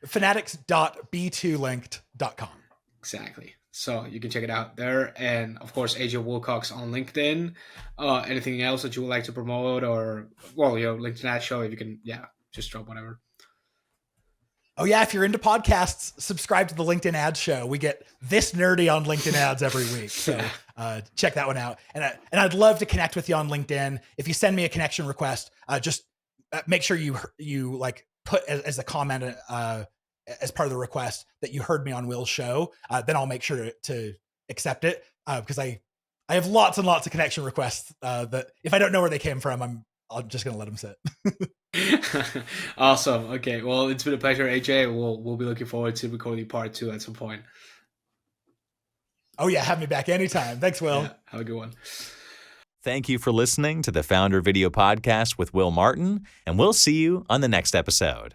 Fanatics.b2linked.com. Exactly. So you can check it out there. And of course, AJ Wilcox on LinkedIn. Anything else that you would like to promote, or, LinkedIn ad show, if you can, just drop whatever. Oh yeah, if you're into podcasts, subscribe to the LinkedIn Ads Show. We get this nerdy on LinkedIn ads every week, so check that one out. And I'd love to connect with you on LinkedIn. If you send me a connection request, just make sure you like put as a comment as part of the request that you heard me on Will's show. Then I'll make sure to accept it, because I have lots and lots of connection requests that if I don't know where they came from, I'm just gonna let them sit. Awesome. Okay. Well, it's been a pleasure, AJ. We'll be looking forward to recording part 2 at some point. Oh yeah, have me back anytime. Thanks, Will. Yeah, have a good one. Thank you for listening to the FounderVideo podcast with Will Martin, and we'll see you on the next episode.